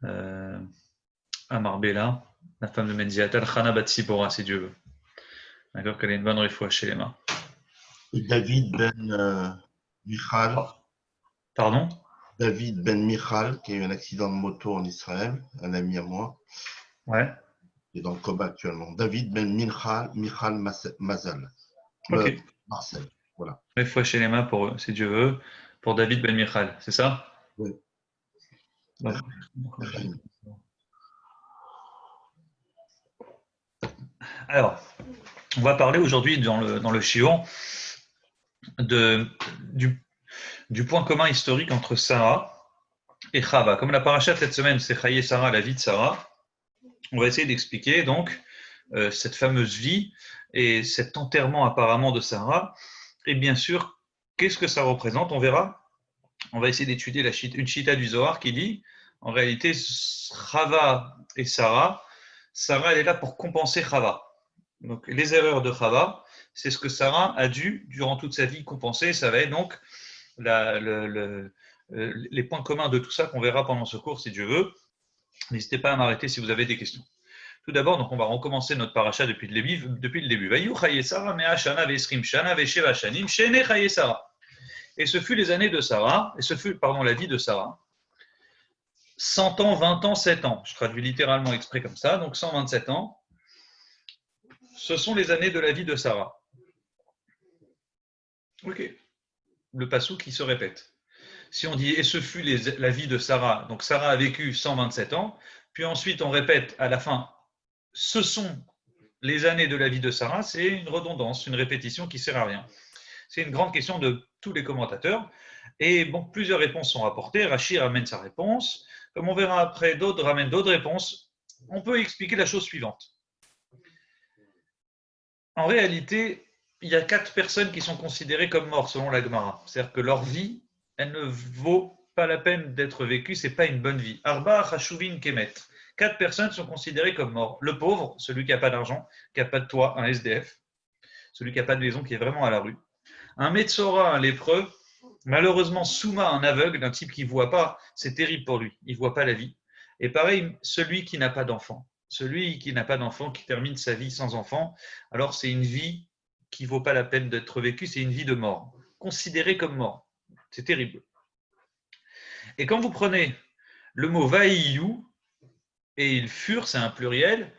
euh, à Marbella, la femme de Menziatal, Chana Bat Sipora, si Dieu veut. D'accord, qu'elle ait une bonne réfoua chez les mains. Et David Ben Michal, Pardon? David Ben Michal, qui a eu un accident de moto en Israël, un ami à moi, Ouais. qui est dans le coma actuellement. David Ben Michal Mazal, Ok. Marcel, voilà. Réfoua chez les mains pour eux, si Dieu veut, pour David Ben Michal, c'est ça? Oui. Donc, alors, on va parler aujourd'hui dans le shiur de, du, du point commun historique entre Sarah et Chava. Comme la paracha de cette semaine, c'est Chaye Sarah, la vie de Sarah, on va essayer d'expliquer donc cette fameuse vie et cet enterrement apparemment de Sarah. Et bien sûr, qu'est-ce que ça représente? On verra. On va essayer d'étudier une chita du Zohar qui dit, en réalité, Chava et Sarah, Sarah elle est là pour compenser Chava. Donc les erreurs de Chava, c'est ce que Sarah a dû, durant toute sa vie, compenser. Ça va être donc les points communs de tout ça qu'on verra pendant ce cours, si Dieu veut. N'hésitez pas à m'arrêter si vous avez des questions. Tout d'abord, donc on va recommencer notre paracha depuis le début. Et ce fut les années de Sarah, et ce fut, pardon, la vie de Sarah. 100 ans, 20 ans, 7 ans. Je traduis littéralement exprès comme ça, donc 127 ans. Ce sont les années de la vie de Sarah. Ok. Le passou qui se répète. Si on dit et ce fut la vie de Sarah, donc Sarah a vécu 127 ans, puis ensuite on répète à la fin, ce sont les années de la vie de Sarah, c'est une redondance, une répétition qui ne sert à rien. C'est une grande question de tous les commentateurs. Et bon, plusieurs réponses sont rapportées. Rachid ramène sa réponse. Comme on verra après, d'autres ramènent d'autres réponses. On peut expliquer la chose suivante. En réalité, il y a 4 personnes qui sont considérées comme mortes selon la Gemara. C'est-à-dire que leur vie, elle ne vaut pas la peine d'être vécue, c'est pas une bonne vie. Arba Hashuvin Kemet. 4 personnes sont considérées comme morts. Le pauvre, celui qui n'a pas d'argent, qui n'a pas de toit, un SDF, celui qui n'a pas de maison, qui est vraiment à la rue. Un Metzora, un lépreux, malheureusement Souma, un aveugle, un type qui ne voit pas, c'est terrible pour lui, il ne voit pas la vie. Et pareil, celui qui n'a pas d'enfant. Celui qui n'a pas d'enfant, qui termine sa vie sans enfant, alors c'est une vie qui ne vaut pas la peine d'être vécue, c'est une vie de mort, considérée comme mort. C'est terrible. Et quand vous prenez le mot Vaïyou, et ils furent, c'est un pluriel,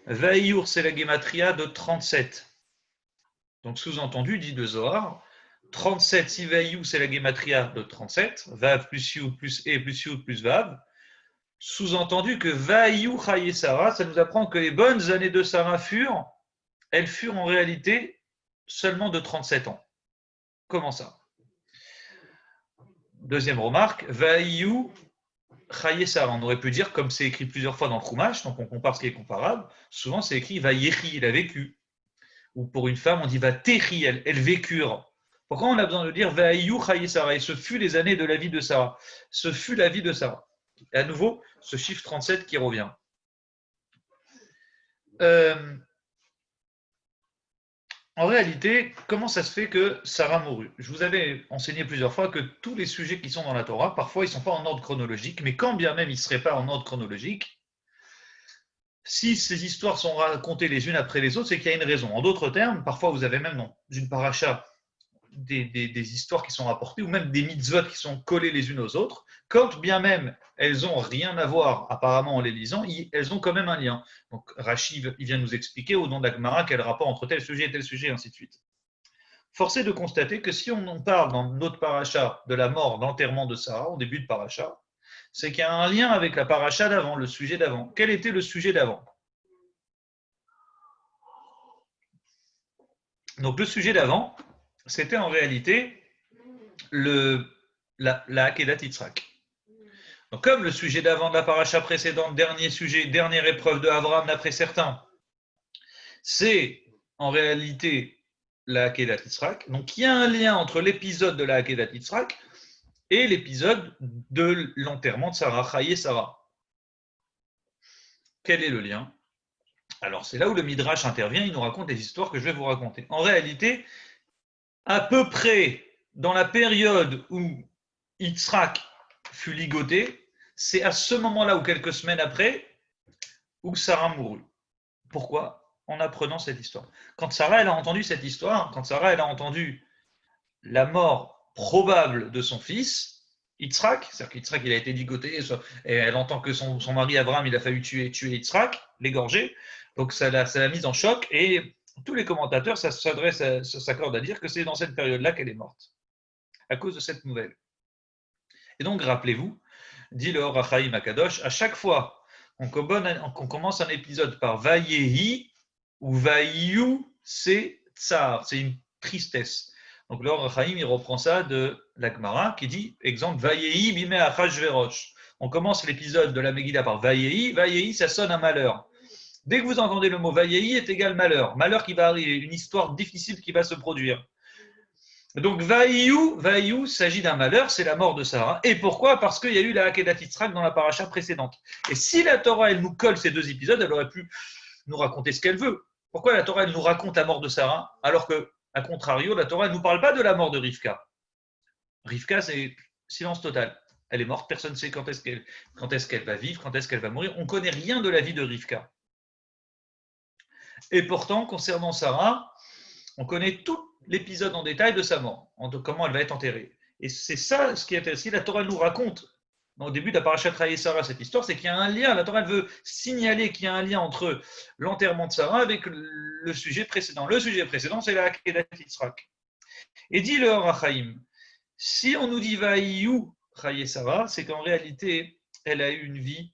Vaïyour, c'est la gématria de 37. Donc sous-entendu, dit de Zohar, 37, si Vaïyou, c'est la gématria de 37, Vav plus Youd plus E plus Youd plus Vav. Sous-entendu que Vaïyou Chaye Sarah, ça nous apprend que les bonnes années de Sarah elles furent en réalité seulement de 37 ans. Comment ça? Deuxième remarque, Vaïyou Chaye Sarah. On aurait pu dire, comme c'est écrit plusieurs fois dans le Chumash, donc on compare ce qui est comparable, souvent c'est écrit Vaïechi, il a vécu. Ou pour une femme, on dit Vatéchi, elles vécurent. Pourquoi on a besoin de dire Vaïyou Chaye Sarah? Et ce fut les années de la vie de Sarah. Ce fut la vie de Sarah. Et à nouveau, ce chiffre 37 qui revient. En réalité, comment ça se fait que Sarah mourut? Je vous avais enseigné plusieurs fois que tous les sujets qui sont dans la Torah, parfois ils ne sont pas en ordre chronologique, mais quand bien même ils ne seraient pas en ordre chronologique, si ces histoires sont racontées les unes après les autres, c'est qu'il y a une raison. En d'autres termes, parfois vous avez même dans une paracha des histoires qui sont rapportées, ou même des mitzvot qui sont collées les unes aux autres, quand bien même elles n'ont rien à voir, apparemment en les lisant, elles ont quand même un lien. Donc Rachid, il vient nous expliquer au nom de la Gemara quel rapport entre tel sujet, et ainsi de suite. Force est de constater que si on en parle dans notre paracha de la mort, d'enterrement de Sarah, au début de paracha, c'est qu'il y a un lien avec la paracha d'avant, le sujet d'avant. Quel était le sujet d'avant? Donc le sujet d'avant, c'était en réalité la Hakedat Yitzhak. Donc comme le sujet d'avant de la paracha précédente, dernier sujet, dernière épreuve de Abraham d'après certains, c'est en réalité la Hakedat Yitzhak. Donc il y a un lien entre l'épisode de la Hakedat Yitzhak et l'épisode de l'enterrement de Sarah, Chaye Sarah. Quel est le lien? Alors c'est là où le Midrash intervient, il nous raconte les histoires que je vais vous raconter. En réalité, à peu près dans la période où Yitzhak fut ligoté, c'est à ce moment-là ou quelques semaines après où Sarah mourut. Pourquoi? En apprenant cette histoire. Quand Sarah elle a entendu cette histoire, quand Sarah elle a entendu la mort probable de son fils, Yitzhak, c'est-à-dire qu'Yitzhak il a été ligoté, et elle entend que son mari Abraham il a fallu tuer Yitzhak, l'égorger, donc ça l'a mise en choc, et tous les commentateurs s'accordent à dire que c'est dans cette période-là qu'elle est morte, à cause de cette nouvelle. Et donc rappelez-vous, dit le Or HaChaim Akadosh, à chaque fois qu'on commence un épisode par Vayehi ou Vayu, c'est tsar, c'est une tristesse. Donc le Or HaChaim, il reprend ça de la Gemara qui dit, exemple, Vayehi bime achashverosh. On commence l'épisode de la Megillah par Vayehi, Vayehi ça sonne un malheur. Dès que vous entendez le mot Vayehi est égal malheur, malheur qui va arriver, une histoire difficile qui va se produire. Donc, Vaïou s'agit d'un malheur, c'est la mort de Sarah. Et pourquoi? Parce qu'il y a eu la Akedat Yitzhak dans la paracha précédente. Et si la Torah, elle nous colle ces deux épisodes, elle aurait pu nous raconter ce qu'elle veut. Pourquoi la Torah, elle nous raconte la mort de Sarah, alors que, à contrario, la Torah, elle ne nous parle pas de la mort de Rivka. Rivka, c'est silence total. Elle est morte, personne ne sait quand est-ce qu'elle va vivre, quand est-ce qu'elle va mourir. On ne connaît rien de la vie de Rivka. Et pourtant, concernant Sarah, on connaît tout l'épisode en détail de sa mort, comment elle va être enterrée. Et c'est ça ce qui est intéressant. La Torah nous raconte, au début de la parashat Raï Sarah, cette histoire, c'est qu'il y a un lien. La Torah elle veut signaler qu'il y a un lien entre l'enterrement de Sarah avec le sujet précédent. Le sujet précédent, c'est la Akedat Yitzhak. Et dit le Or HaChaim, si on nous dit Vaïou Raï Sarah, c'est qu'en réalité, elle a eu une vie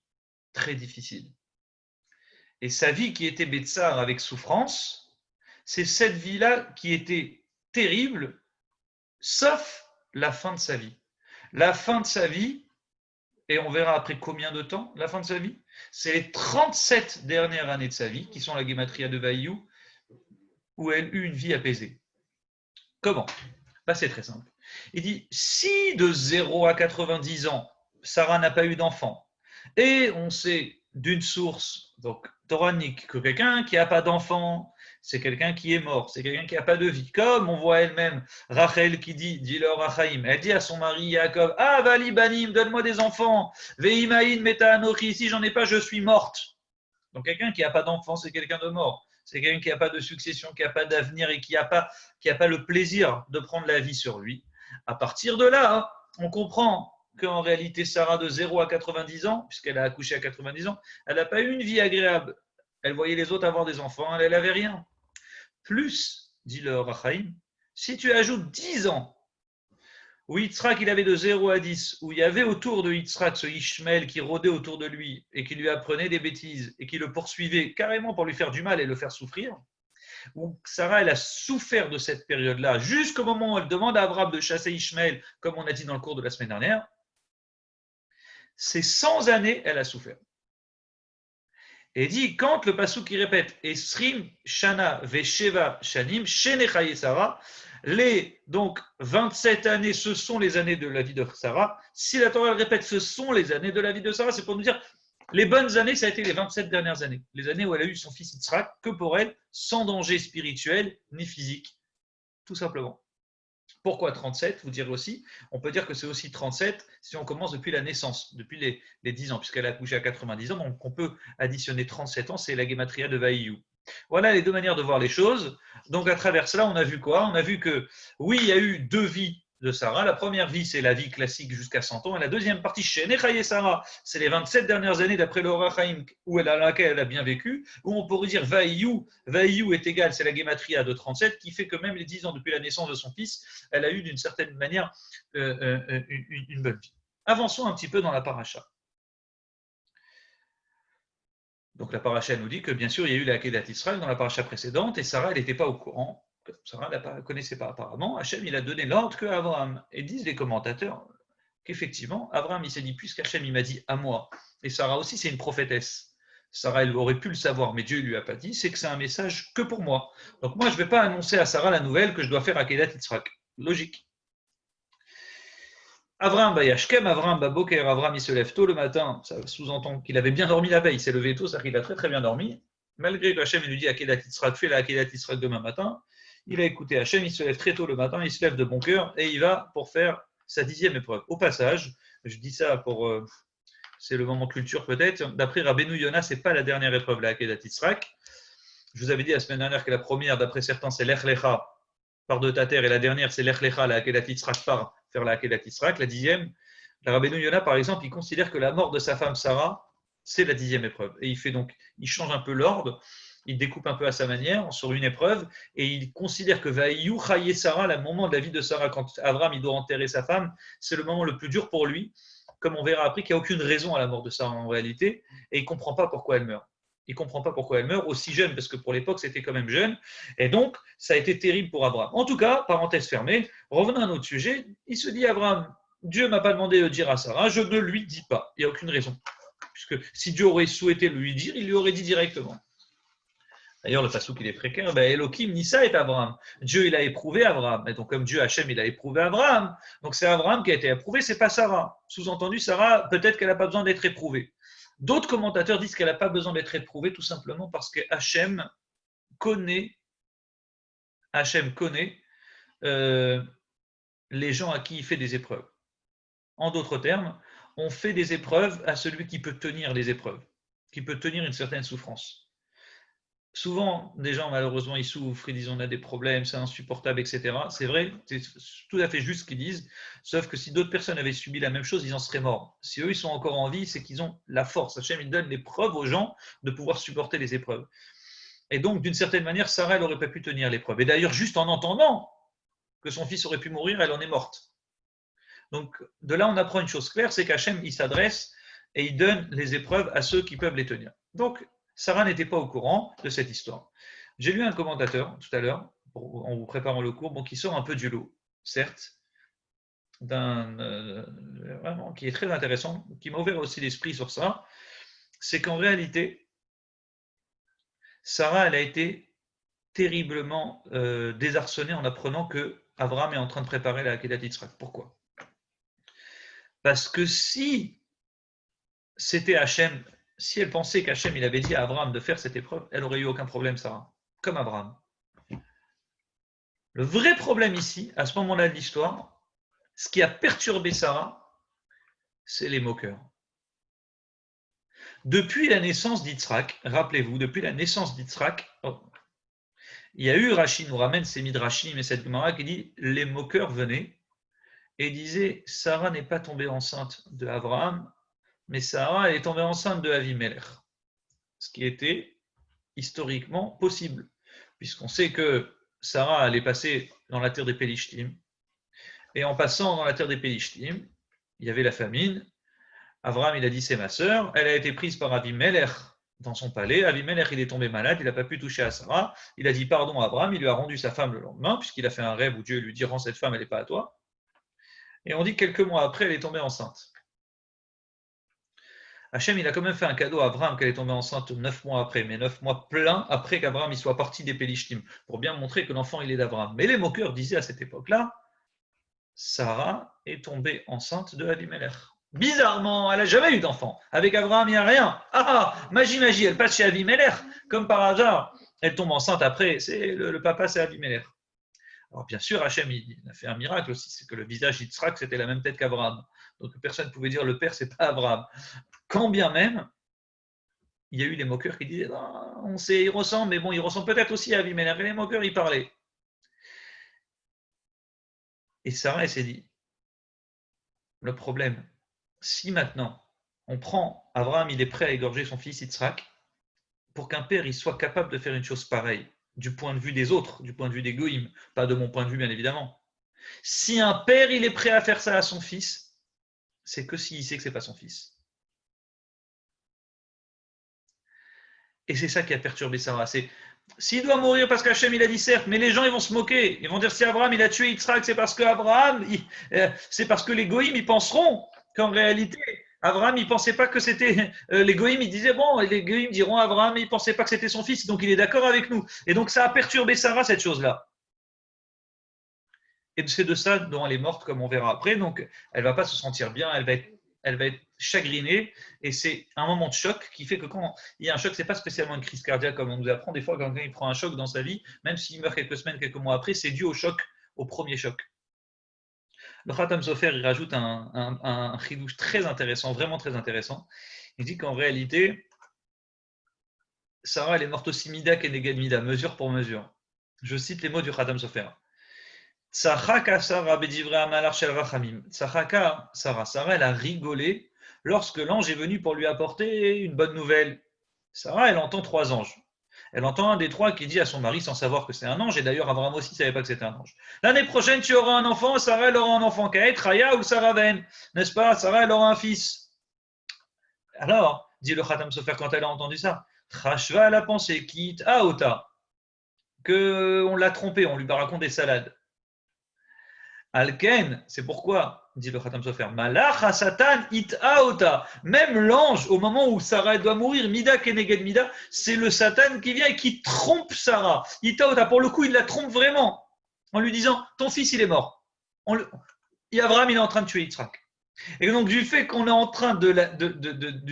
très difficile. Et sa vie qui était Betsar avec souffrance, c'est cette vie-là qui était terrible, sauf la fin de sa vie. La fin de sa vie, et on verra après combien de temps, la fin de sa vie, c'est les 37 dernières années de sa vie, qui sont la Gematria de Vaïou, où elle eut une vie apaisée. Comment? C'est très simple. Il dit, si de 0 à 90 ans, Sarah n'a pas eu d'enfant, et on sait d'une source donc toranique que quelqu'un qui n'a pas d'enfant, c'est quelqu'un qui est mort, c'est quelqu'un qui n'a pas de vie. Comme on voit elle-même, Rachel qui dit le Rachaim, elle dit à son mari Yaakov, ah Vali Banim, donne-moi des enfants, Veimaïn Meta Anochi, si j'en ai pas, je suis morte. Donc quelqu'un qui n'a pas d'enfant, c'est quelqu'un de mort. C'est quelqu'un qui n'a pas de succession, qui n'a pas d'avenir et qui n'a pas le plaisir de prendre la vie sur lui. À partir de là, on comprend qu'en réalité, Sarah, de 0 à 90 ans, puisqu'elle a accouché à 90 ans, elle n'a pas eu une vie agréable. Elle voyait les autres avoir des enfants, elle n'avait rien. Plus, dit le Rachaim, si tu ajoutes 10 ans, où Yitzhak il avait de 0 à 10, où il y avait autour de Yitzhak ce Ishmael qui rôdait autour de lui et qui lui apprenait des bêtises et qui le poursuivait carrément pour lui faire du mal et le faire souffrir, où Sarah elle a souffert de cette période-là jusqu'au moment où elle demande à Abraham de chasser Ishmael, comme on a dit dans le cours de la semaine dernière, c'est 100 années elle a souffert. Et dit, quand le passouk qui répète Esrim Shana Vesheva Shanim, Shenechaye Sarah, les donc 27 années, ce sont les années de la vie de Sarah. Si la Torah répète, ce sont les années de la vie de Sarah, c'est pour nous dire, les bonnes années, ça a été les 27 dernières années. Les années où elle a eu son fils Yitzhak, que pour elle, sans danger spirituel ni physique, tout simplement. Pourquoi 37? Vous direz aussi, on peut dire que c'est aussi 37 si on commence depuis la naissance, depuis les 10 ans, puisqu'elle a accouché à 90 ans, donc on peut additionner 37 ans, c'est la Gematria de Vaïou. Voilà les deux manières de voir les choses. Donc à travers cela, on a vu quoi? On a vu que oui, il y a eu deux vies de Sarah. La première vie, c'est la vie classique jusqu'à 100 ans. Et la deuxième partie, chez Nechaye Sarah, c'est les 27 dernières années d'après le Or HaChaim, laquelle elle a bien vécu, où on pourrait dire Vaïou est égal, c'est la Gematria de 37, qui fait que même les 10 ans depuis la naissance de son fils, elle a eu d'une certaine manière une bonne vie. Avançons un petit peu dans la paracha. Donc la paracha nous dit que bien sûr il y a eu la Akedat Israël dans la paracha précédente et Sarah elle n'était pas au courant. Sarah ne la connaissait pas apparemment. Hachem il a donné l'ordre que Abraham. Et disent les commentateurs qu'effectivement Abraham il s'est dit puisqu'Hachem il m'a dit à moi et Sarah aussi c'est une prophétesse. Sarah elle aurait pu le savoir mais Dieu ne lui a pas dit, c'est que c'est un message que pour moi. Donc moi je ne vais pas annoncer à Sarah la nouvelle que je dois faire Akedat Yitzhak. Logique. Avraham Bayashkem, Avraham Baboker, Avraham il se lève tôt le matin, ça sous-entend qu'il avait bien dormi la veille, il s'est levé tôt, c'est-à-dire qu'il a très très bien dormi, malgré que Hachem lui dit Akedat Yitzhak, fais la Akedat Yitzhak demain matin, il a écouté Hachem, il se lève très tôt le matin, il se lève de bon cœur et il va pour faire sa 10e épreuve. Au passage, je dis ça pour c'est le moment culture peut-être. D'après Rabbeinu Yonah, ce n'est pas la dernière épreuve, la Akedat Yitzhak. Je vous avais dit la semaine dernière que la première, d'après certains, c'est l'Ech Lecha, par de ta terre, et la dernière, c'est l'Ech Lecha, la Akedat Yitzhak, par faire la Akedat Yitzhak. La 10e, la Rabbeinu Yonah, par exemple, il considère que la mort de sa femme Sarah, c'est la 10e épreuve. Et il change un peu l'ordre, il découpe un peu à sa manière sur une épreuve, et il considère que Vaïou Chaye Sarah, le moment de la vie de Sarah, quand Abraham il doit enterrer sa femme, c'est le moment le plus dur pour lui, comme on verra après qu'il n'y a aucune raison à la mort de Sarah en réalité, et il ne comprend pas pourquoi elle meurt. Il ne comprend pas pourquoi elle meurt aussi jeune, parce que pour l'époque, c'était quand même jeune. Et donc, ça a été terrible pour Abraham. En tout cas, parenthèse fermée, revenons à notre sujet. Il se dit, Abraham, Dieu ne m'a pas demandé de dire à Sarah, je ne lui dis pas. Il n'y a aucune raison. Puisque si Dieu aurait souhaité lui dire, il lui aurait dit directement. D'ailleurs, le passouk, il est précaire. Elohim Nissa est Abraham. Dieu, il a éprouvé Abraham. Et donc, comme Dieu, Hachem, il a éprouvé Abraham. Donc, c'est Abraham qui a été éprouvé, c'est pas Sarah. Sous-entendu, Sarah, peut-être qu'elle n'a pas besoin d'être éprouvée. D'autres commentateurs disent qu'elle n'a pas besoin d'être éprouvée tout simplement parce que Hachem connaît les gens à qui il fait des épreuves. En d'autres termes, on fait des épreuves à celui qui peut tenir les épreuves, qui peut tenir une certaine souffrance. Souvent, des gens, malheureusement, ils souffrent, ils disent on a des problèmes, c'est insupportable, etc. C'est vrai, c'est tout à fait juste ce qu'ils disent, sauf que si d'autres personnes avaient subi la même chose, ils en seraient morts. Si eux, ils sont encore en vie, c'est qu'ils ont la force. Hachem, il donne les preuves aux gens de pouvoir supporter les épreuves. Et donc, d'une certaine manière, Sarah, elle n'aurait pas pu tenir l'épreuve. Et d'ailleurs, juste en entendant que son fils aurait pu mourir, elle en est morte. Donc, de là, on apprend une chose claire, c'est qu'Hachem, il s'adresse et il donne les épreuves à ceux qui peuvent les tenir. Donc, Sarah n'était pas au courant de cette histoire. J'ai lu un commentateur tout à l'heure, en vous préparant le cours, qui sort un peu du lot, certes, vraiment, qui est très intéressant, qui m'a ouvert aussi l'esprit sur ça, c'est qu'en réalité, Sarah, elle a été terriblement désarçonnée en apprenant que Abraham est en train de préparer la Akedat Yitzhak. Pourquoi? Parce que si c'était Hachem, si elle pensait qu'Hachem il avait dit à Abraham de faire cette épreuve, elle n'aurait eu aucun problème, Sarah, comme Abraham. Le vrai problème ici, à ce moment-là de l'histoire, ce qui a perturbé Sarah, c'est les moqueurs. Depuis la naissance d'Yitzhak, rappelez-vous, depuis la naissance d'Yitzhak, il y a eu, Rashi nous ramène ces midrashim et cette Gemara qui dit les moqueurs venaient et disaient Sarah n'est pas tombée enceinte de Abraham, mais Sarah elle est tombée enceinte de Avimelech. Ce qui était historiquement possible, puisqu'on sait que Sarah allait passer dans la terre des Pélishtim, et en passant dans la terre des Pélishtim, il y avait la famine. Abraham, il a dit c'est ma sœur, elle a été prise par Avimelech dans son palais. Avimelech, il est tombé malade, il n'a pas pu toucher à Sarah. Il a dit pardon à Abraham, il lui a rendu sa femme le lendemain, puisqu'il a fait un rêve où Dieu lui dit rends cette femme, elle n'est pas à toi. Et on dit quelques mois après, elle est tombée enceinte. Hachem, il a quand même fait un cadeau à Abraham qu'elle est tombée enceinte 9 mois après, mais 9 mois pleins après qu'Abraham soit parti des Pélishtim, pour bien montrer que l'enfant il est d'Abraham. Mais les moqueurs disaient à cette époque-là, Sarah est tombée enceinte de Avimelech. Bizarrement, elle n'a jamais eu d'enfant. Avec Abraham, il n'y a rien. Magie, elle passe chez Avimelech, comme par hasard. Elle tombe enceinte après, le papa c'est Avimelech. Alors bien sûr, Hachem il a fait un miracle aussi, c'est que le visage d'Yitzhak c'était la même tête qu'Abraham. Donc personne ne pouvait dire le père c'est pas Abraham. Quand bien même, il y a eu les moqueurs qui disaient on sait, il ressemble, mais bon, il ressemble peut-être aussi à Avimelech. Et les moqueurs, ils parlaient. Et Sarah, elle s'est dit le problème, si maintenant on prend Abraham, il est prêt à égorger son fils Yitzhak, pour qu'un père il soit capable de faire une chose pareille, du point de vue des autres, du point de vue des goïms, pas de mon point de vue bien évidemment. Si un père il est prêt à faire ça à son fils, c'est que s'il sait que c'est pas son fils. Et c'est ça qui a perturbé Sarah. C'est s'il doit mourir parce qu'Hachem il a dit certes, mais les gens ils vont se moquer. Ils vont dire si Abraham il a tué Yitzhak, c'est parce que c'est parce que les goïms ils penseront qu'en réalité Abraham il pensait pas que c'était les goïms ils disaient bon, les goïms diront Abraham il pensait pas que c'était son fils, donc il est d'accord avec nous. Et donc ça a perturbé Sarah cette chose-là. Et c'est de ça dont elle est morte, comme on verra après. Donc elle va pas se sentir bien, elle va être chagrinée, et c'est un moment de choc qui fait que quand il y a un choc, c'est pas spécialement une crise cardiaque comme on nous apprend. Des fois, quand quelqu'un il prend un choc dans sa vie, même s'il meurt quelques semaines, quelques mois après, c'est dû au choc, au premier choc. Le Khatam Sofer, il rajoute un chidouche très intéressant, vraiment très intéressant. Il dit qu'en réalité, Sarah, elle est morte aussi mida qu'Eneged mida, mesure pour mesure. Je cite les mots du Khatam Sofer. Tzachaka Sarah bedivre amalar shel rachamim. Tzachaka Sarah, elle a rigolé lorsque l'ange est venu pour lui apporter une bonne nouvelle. Sarah, elle entend 3 anges. Elle entend un des 3 qui dit à son mari sans savoir que c'est un ange, et d'ailleurs Abraham aussi ne savait pas que c'était un ange. L'année prochaine, tu auras un enfant, Sarah, elle aura un enfant. Kaet, Raya ou Sarah Ben, n'est-ce pas? Sarah, elle aura un fils. Alors, dit le Khatam Sofer quand elle a entendu ça, Trashva, elle a pensé, quitte à Ota, qu'on l'a trompé, on lui raconte des salades. Alken, c'est pourquoi, dit le Khatam Sofer, Malach Satan it aota. Même l'ange, au moment où Sarah doit mourir, Mida Keneged Mida, c'est le Satan qui vient et qui trompe Sarah. It aota, pour le coup, il la trompe vraiment, en lui disant, ton fils, il est mort. Abraham, il est en train de tuer Yitzhak. Et donc, du fait qu'on est en train de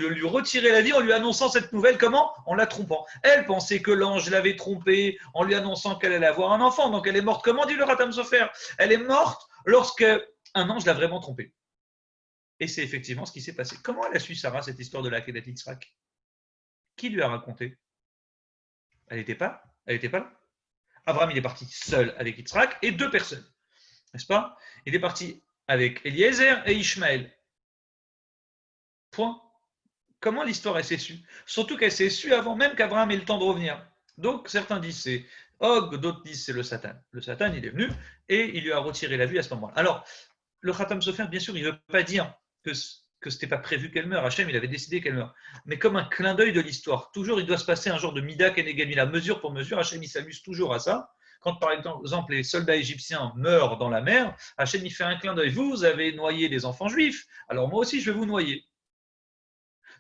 lui retirer la vie en lui annonçant cette nouvelle, comment? En la trompant. Elle pensait que l'ange l'avait trompée en lui annonçant qu'elle allait avoir un enfant. Donc, elle est morte. Comment dit le Khatam Sofer? Elle est morte lorsque un ange l'a vraiment trompée. Et c'est effectivement ce qui s'est passé. Comment elle a su, Sarah, cette histoire de la Kedat Yitzhak? Qui lui a raconté? Elle n'était pas là. Abraham, il est parti seul avec Yitzhak et 2 personnes. N'est-ce pas? Il est parti avec Eliezer et Ishmaël. Point. Comment l'histoire s'est su? Surtout qu'elle s'est su avant même qu'Abraham ait le temps de revenir. Donc certains disent c'est Og, d'autres disent c'est le Satan. Le Satan, il est venu et il lui a retiré la vie à ce moment-là. Alors, le Khatam Sofer, bien sûr, il ne veut pas dire que ce n'était pas prévu qu'elle meure. Hachem, il avait décidé qu'elle meure. Mais comme un clin d'œil de l'histoire, toujours il doit se passer un genre de Mida Keneged Mida, mesure pour mesure. Hachem, il s'amuse toujours à ça. Quand par exemple les soldats égyptiens meurent dans la mer, Hachem, il fait un clin d'œil. Vous avez noyé les enfants juifs, alors moi aussi je vais vous noyer.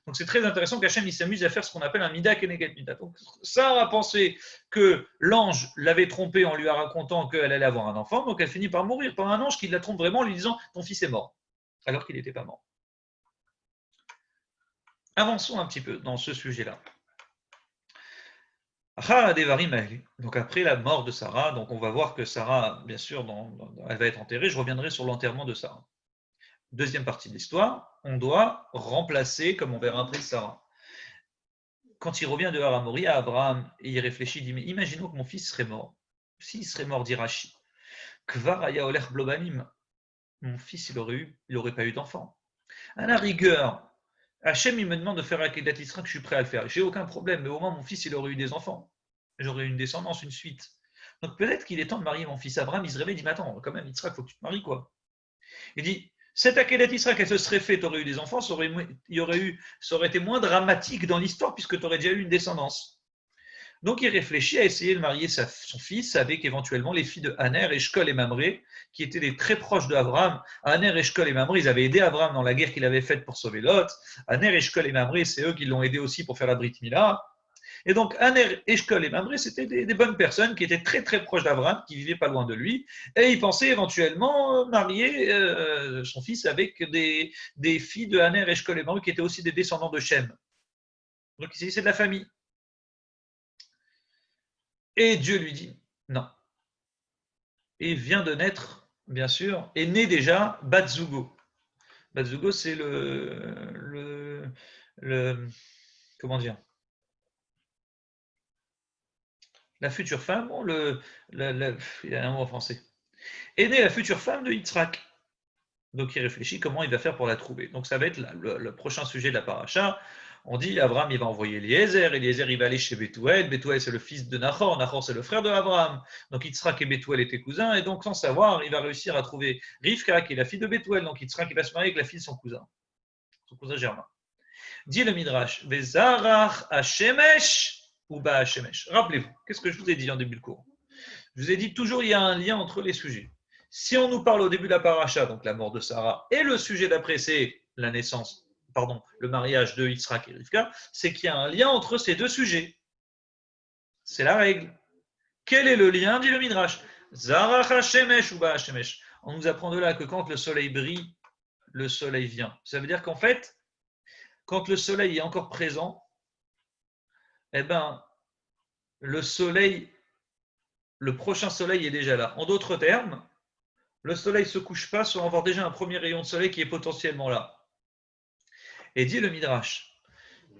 Donc c'est très intéressant qu'Hachem il s'amuse à faire ce qu'on appelle un Mida Keneged Mida. Donc Sarah a pensé que l'ange l'avait trompée en lui racontant qu'elle allait avoir un enfant, donc elle finit par mourir par un ange qui la trompe vraiment en lui disant ton fils est mort, alors qu'il n'était pas mort. Avançons un petit peu dans ce sujet-là. Donc après la mort de Sarah, donc on va voir que Sarah, bien sûr, elle va être enterrée. Je reviendrai sur l'enterrement de Sarah. Deuxième partie de l'histoire, on doit remplacer, comme on verra après, Sarah. Quand il revient de Haramouri à Abraham, et il réfléchit, il dit, mais imaginons que mon fils serait mort. S'il serait mort, dit Rashi, Kvar aya oler blobanim, mon fils, il n'aurait pas eu d'enfant. À la rigueur, Hachem, il me demande de faire Akedat Yitzhak, je suis prêt à le faire. J'ai aucun problème, mais au moins mon fils, il aurait eu des enfants. J'aurais eu une descendance, une suite. Donc peut-être qu'il est temps de marier mon fils. Abraham, il se réveille, il dit, mais attends, quand même, Yitzhak, il faut que tu te maries, quoi. Il dit, cette Akedat Yitzhak, elle se serait faite, tu aurais eu des enfants, ça aurait été moins dramatique dans l'histoire, puisque tu aurais déjà eu une descendance. Donc il réfléchit à essayer de marier son fils avec éventuellement les filles de Haner, Eshkol et Mamré, qui étaient des très proches d'Abraham. Haner, Eshkol et Mamré, ils avaient aidé Abraham dans la guerre qu'il avait faite pour sauver Lot. Haner, Eshkol et Mamré, c'est eux qui l'ont aidé aussi pour faire la Brit Mila. Et donc Haner, Eshkol et Mamré, c'était des bonnes personnes qui étaient très très proches d'Abraham, qui vivaient pas loin de lui, et il pensait éventuellement marier son fils avec des filles de Haner, Eshkol et Mamré, qui étaient aussi des descendants de Shem. Donc il s'est dit, c'est de la famille. Et Dieu lui dit non. Et vient de naître, bien sûr, est né déjà Batzugo. Batzugo, c'est le comment dire, la future femme, bon, il y a un mot en français. Est née la future femme de Yitzhak. Donc il réfléchit comment il va faire pour la trouver. Donc ça va être le prochain sujet de la paracha. On dit Abraham, il va envoyer Eliezer. Eliezer, il va aller chez Bethuel. Bethuel, c'est le fils de Nahor. Nahor, c'est le frère de Abraham. Donc Yitzhak et Bethuel étaient cousins. Et donc, sans savoir, il va réussir à trouver Rivka, qui est la fille de Bethuel. Donc Yitzhak, il va se marier avec la fille de son cousin germain. Dit le Midrash, Vezarach Hashemesh ou Ba Hashemesh. Rappelez-vous, qu'est-ce que je vous ai dit en début de cours? Je vous ai dit toujours, il y a un lien entre les sujets. Si on nous parle au début de la paracha, donc la mort de Sarah, et le sujet d'après, c'est le mariage de Yitzhak et Rivka, c'est qu'il y a un lien entre ces deux sujets. C'est la règle. Quel est le lien, dit le Midrash? Zarach Hashemesh ou Ba Hashemesh. On nous apprend de là que quand le soleil brille, le soleil vient. Ça veut dire qu'en fait, quand le soleil est encore présent, eh ben, le prochain soleil est déjà là. En d'autres termes, le soleil ne se couche pas sans avoir déjà un premier rayon de soleil qui est potentiellement là. Et dit le Midrash,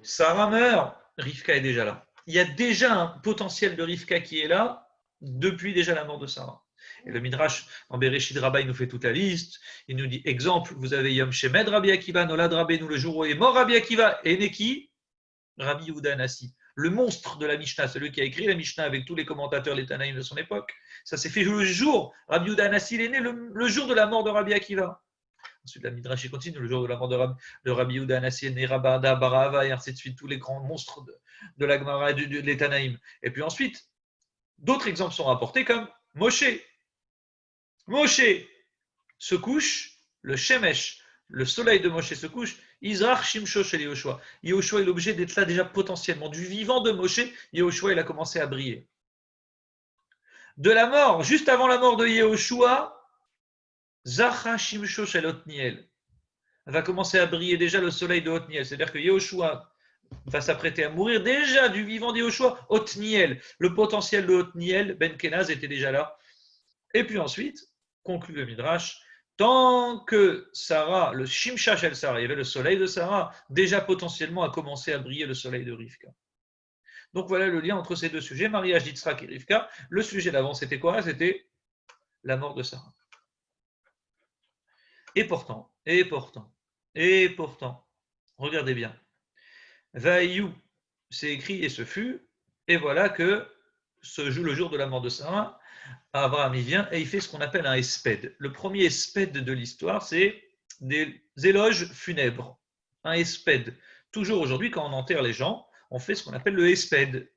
Sarah meurt, Rivka est déjà là. Il y a déjà un potentiel de Rivka qui est là depuis déjà la mort de Sarah. Et le Midrash, en Bereshit Rabbah, il nous fait toute la liste. Il nous dit, exemple, vous avez Yom Shemed Rabbi Akiva, Nolad Rabbeinu, le jour où est mort Rabbi Akiva, et Neki, Rabbi Yehuda Anassi. Le monstre de la Mishnah, celui qui a écrit la Mishnah avec tous les commentateurs, les Tanaïm de son époque. Ça s'est fait le jour, Rabbi Yehuda Anassi, il est né le jour de la mort de Rabbi Akiva. Ensuite, la Midrash continue, le jour de la mort de Rabbi Yehuda Anassi, est né Rabada, Barava, et ainsi de suite, tous les grands monstres de la Gemara et de l'Etanaïm. Et puis ensuite, d'autres exemples sont rapportés comme Moshe. Moshe se couche, le Shemesh, le soleil de Moshe se couche, Izrach Shimsho chez Yehoshua. Yehoshua est l'objet d'être là déjà potentiellement. Du vivant de Moshe, Yehoshua, il a commencé à briller. De la mort, juste avant la mort de Yehoshua, Zacha Shimsho shel Otniel va commencer à briller déjà le soleil de Otniel. C'est-à-dire que Yehoshua va s'apprêter à mourir déjà du vivant de Yehoshua, Otniel. Le potentiel de Otniel, Ben Kenaz, était déjà là. Et puis ensuite, conclut le Midrash, tant que Sarah, le Shimsha shel Sarah, il y avait le soleil de Sarah, déjà potentiellement a commencé à briller le soleil de Rivka. Donc voilà le lien entre ces deux sujets, mariage d'Yitzhak et Rivka. Le sujet d'avant, c'était quoi? C'était la mort de Sarah. Et pourtant, regardez bien. Vaïou, c'est écrit et ce fut, et voilà que le jour de la mort de Sarah, Abraham y vient et il fait ce qu'on appelle un espède. Le premier espède de l'histoire, c'est des éloges funèbres. Un espède. Toujours aujourd'hui, quand on enterre les gens, on fait ce qu'on appelle le espède.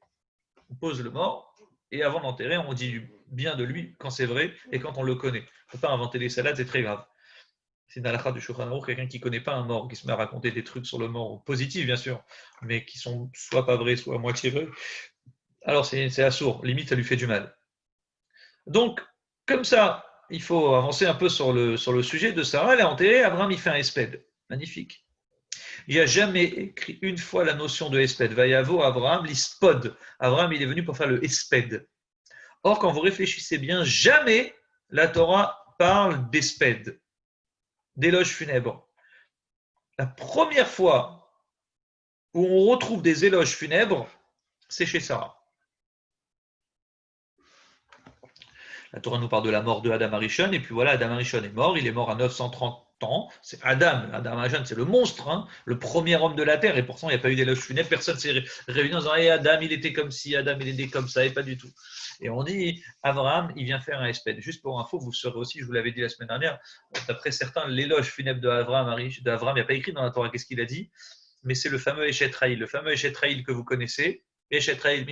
On pose le mort et avant d'enterrer, on dit bien de lui quand c'est vrai et quand on le connaît. On ne peut pas inventer des salades, c'est très grave. C'est une halakha du Shulchan Aruch, quelqu'un qui ne connaît pas un mort, qui se met à raconter des trucs sur le mort, positifs bien sûr, mais qui sont soit pas vrais, soit à moitié vrais. Alors c'est assourd, limite ça lui fait du mal. Donc, comme ça, il faut avancer un peu sur le sujet de Sarah. Elle est enterrée, Abraham il fait un espède. Magnifique. Il n'y a jamais écrit une fois la notion de espède. Vayavo Abraham l'ispod. Abraham il est venu pour faire le espède. Or, quand vous réfléchissez bien, jamais la Torah parle d'espède, d'éloge funèbre. La première fois où on retrouve des éloges funèbres, c'est chez Sarah. La Torah nous parle de la mort de Adam Arishon, et puis voilà, Adam Arishon est mort, il est mort à 930 ans. C'est Adam Arishon, c'est le monstre, hein, le premier homme de la terre, et pourtant il n'y a pas eu d'éloge funèbre, personne ne s'est réuni en disant hey, Adam il était comme ci, Adam il était comme ça, et pas du tout. Et on dit, Abraham, il vient faire un espède. Juste pour info, vous saurez aussi, je vous l'avais dit la semaine dernière, d'après certains, l'éloge funèbre d'Abraham, il n'y a pas écrit dans la Torah, qu'est-ce qu'il a dit, mais c'est le fameux Eshet Raïl. Le fameux Eshet Raïl que vous connaissez, Eshet Raïl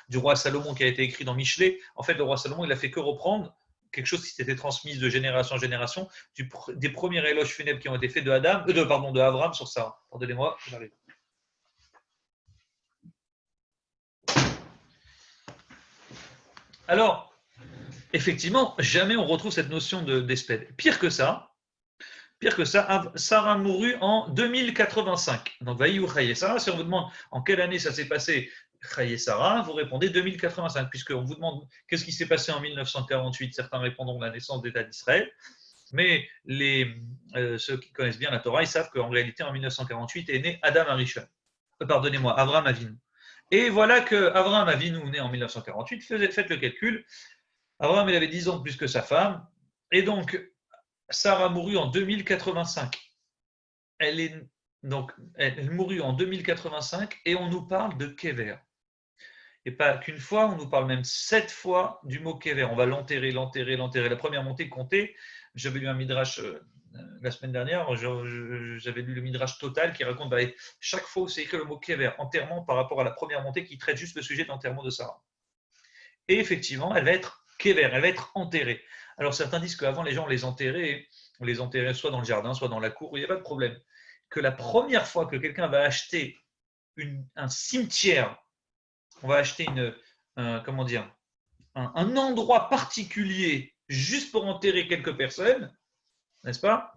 du roi Salomon qui a été écrit dans Michelet. En fait, le roi Salomon, il a fait que reprendre quelque chose qui s'était transmis de génération en génération, des premiers éloges funèbres qui ont été faits de Abraham sur Sarah. Pardonnez-moi, j'arrive. Alors, effectivement, jamais on retrouve cette notion d'espède. Pire que ça, Sarah mourut en 2085. Donc, Vaïou Chaye Sarah, si on vous demande en quelle année ça s'est passé, Chaye Sarah, vous répondez 2085, puisqu'on vous demande qu'est-ce qui s'est passé en 1948. Certains répondront la naissance d'État d'Israël. Mais ceux qui connaissent bien la Torah, ils savent qu'en réalité, en 1948 est né Adam Arishon. Avraham Avinu. Et voilà que Avraham Avinu, né en 1948, faites le calcul. Avraham, il avait 10 ans de plus que sa femme. Et donc, Sarah mourut en 2085. Elle mourut en 2085 et on nous parle de Kever. Et pas qu'une fois, on nous parle même 7 fois du mot Kever. On va l'enterrer. La première montée comptée, j'avais lu un midrash la semaine dernière, j'avais lu le midrash total qui raconte chaque fois où c'est écrit le mot Kever, enterrement par rapport à la première montée qui traite juste le sujet d'enterrement de Sarah. Et effectivement, elle va être Kever, elle va être enterrée. Alors certains disent qu'avant les gens on les enterrait soit dans le jardin, soit dans la cour, il n'y a pas de problème. Que la première fois que quelqu'un va acheter un cimetière, on va acheter un endroit particulier juste pour enterrer quelques personnes, n'est-ce pas?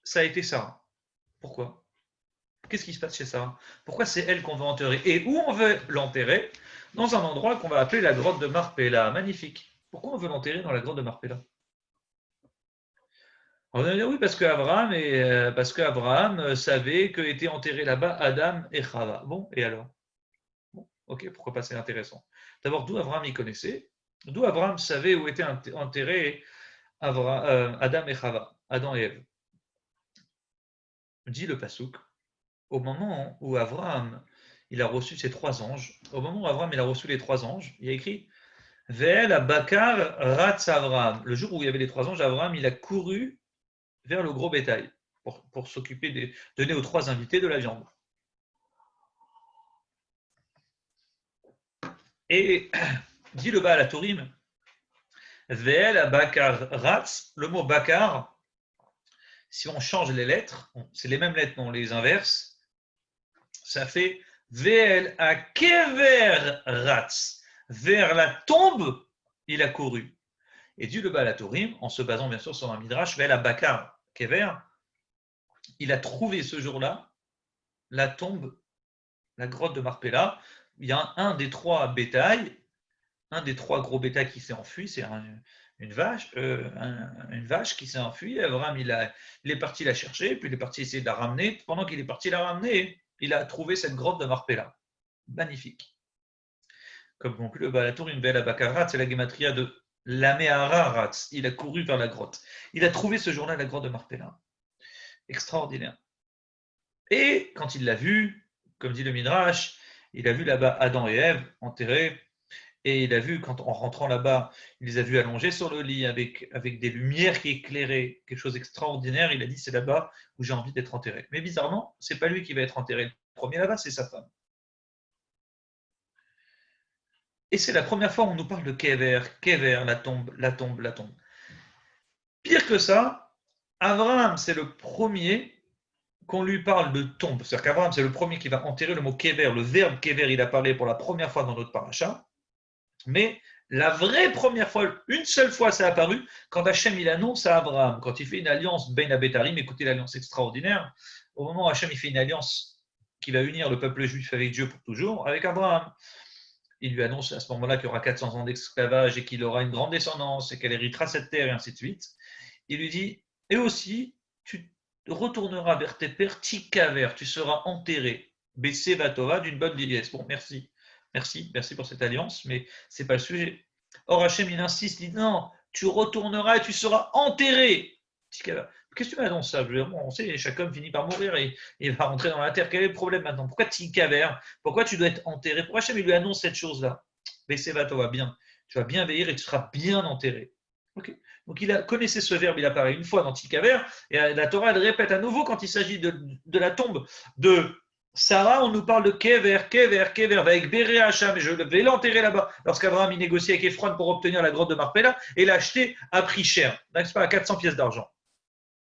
Ça a été Sarah. Pourquoi? Qu'est-ce qui se passe chez Sarah? Pourquoi c'est elle qu'on veut enterrer? Et où on veut l'enterrer? Dans un endroit qu'on va appeler la grotte de Marpella. Magnifique. Pourquoi on veut l'enterrer dans la grotte de Marpella? On va dire oui, parce qu'Abraham savait que étaient enterrés là-bas Adam et Chava. Bon, et alors? Bon, ok, pourquoi pas, c'est intéressant. D'abord, d'où Abraham y connaissait? D'où Abraham savait où étaient enterrés Adam et Chava, Adam et Ève. Dit le Passouk, au moment où Abraham il a reçu ses 3 anges, au moment où Abraham il a reçu les 3 anges, il y a écrit Ve'el Bakar Ratz Abraham. Le jour où il y avait les 3 anges, Abraham il a couru vers le gros bétail pour s'occuper de donner aux 3 invités de la viande. Et dit le Baal HaTurim, Ve'el Bakar Ratz, le mot Bakar, si on change les lettres, c'est les mêmes lettres, mais on les inverse, ça fait Ve'el Kever Ratz, vers la tombe, il a couru. Et dit le Baal HaTurim, en se basant bien sûr sur un midrash, Ve'el Bakar Kever, il a trouvé ce jour-là la tombe, la grotte de Marpella. Il y a un des 3 bétails, un des 3 gros bétails qui s'est enfui, c'est une vache qui s'est enfuie. Abraham, il est parti la chercher, puis il est parti essayer de la ramener. Pendant qu'il est parti la ramener, il a trouvé cette grotte de Marpella. Magnifique. Comme conclut le Baal HaTurim, Ve'el Bakarat, c'est la gématria de Lamehara Ratz. Il a couru vers la grotte. Il a trouvé ce jour-là la grotte de Marpella. Extraordinaire. Et quand il l'a vu, comme dit le Midrash, il a vu là-bas Adam et Ève enterrés. Et il a vu, en rentrant là-bas, il les a vus allongés sur le lit avec des lumières qui éclairaient, quelque chose d'extraordinaire. Il a dit, c'est là-bas où j'ai envie d'être enterré. Mais bizarrement, ce n'est pas lui qui va être enterré le premier là-bas, c'est sa femme. Et c'est la première fois où on nous parle de Kever, la tombe, la tombe, la tombe. Pire que ça, Abraham, c'est le premier qu'on lui parle de tombe. C'est-à-dire qu'Abraham, c'est le premier qui va enterrer le mot Kever. Le verbe Kever, il a parlé pour la première fois dans notre paracha. Mais la vraie première fois, une seule fois, ça a apparu quand Hachem il annonce à Abraham, quand il fait une alliance Ben Abetarim, écoutez l'alliance extraordinaire, au moment où Hachem il fait une alliance qui va unir le peuple juif avec Dieu pour toujours, avec Abraham. Il lui annonce à ce moment-là qu'il y aura 400 ans d'esclavage et qu'il aura une grande descendance et qu'elle héritera cette terre et ainsi de suite. Il lui dit, et aussi, tu retourneras vers tes pères, Tikaver, tu seras enterré, Bessé Vatova, d'une bonne vieillesse. Bon, merci. Merci pour cette alliance, mais ce n'est pas le sujet. Or, Hachem, il insiste, il dit non, tu retourneras et tu seras enterré. Qu'est-ce que tu m'annonces ça? On sait, chaque homme finit par mourir et il va rentrer dans la terre. Quel est le problème maintenant? Pourquoi Tikaver? Pourquoi tu dois être enterré? Pourquoi Hachem il lui annonce cette chose-là? Mais c'est va, bien. Tu vas bien veiller et tu seras bien enterré. Okay. Donc il connaissait ce verbe, il apparaît une fois dans Tikaver, et la Torah elle répète à nouveau quand il s'agit de la tombe de Sarah, on nous parle de Kever, avec Béré Hacham, et je vais l'enterrer là-bas. Lorsqu'Abraham il négocie avec Ephron pour obtenir la grotte de Marpella, et l'a acheté à prix cher, n'est-ce pas, à 400 pièces d'argent.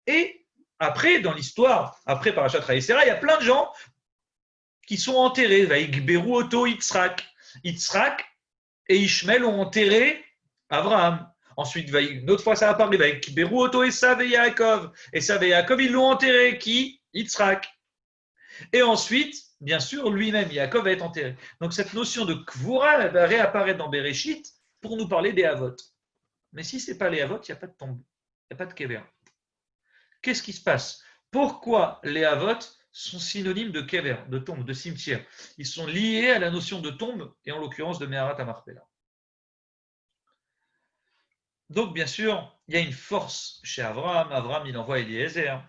Et après, dans l'histoire, après Parashat Raïsera, il y a plein de gens qui sont enterrés, avec Beru Oto Yitzhak. Yitzhak et Ishmael ont enterré Abraham. Ensuite, une autre fois, ça apparaît avec Beru Oto Esav et Yaakov. Esav et Yaakov, ils l'ont enterré. Qui? Yitzhak. Et ensuite, bien sûr, lui-même, Yaakov, va être enterré. Donc, cette notion de Kvura, elle va réapparaître dans Bereshit pour nous parler des Havot. Mais si ce n'est pas les Havot, il n'y a pas de tombe. Il n'y a pas de Kever. Qu'est-ce qui se passe? Pourquoi les Havot sont synonymes de Kever, de tombe, de cimetière? Ils sont liés à la notion de tombe, et en l'occurrence de Meharat Marpella. Donc, bien sûr, il y a une force chez Abraham. Abraham, il envoie Eliezer.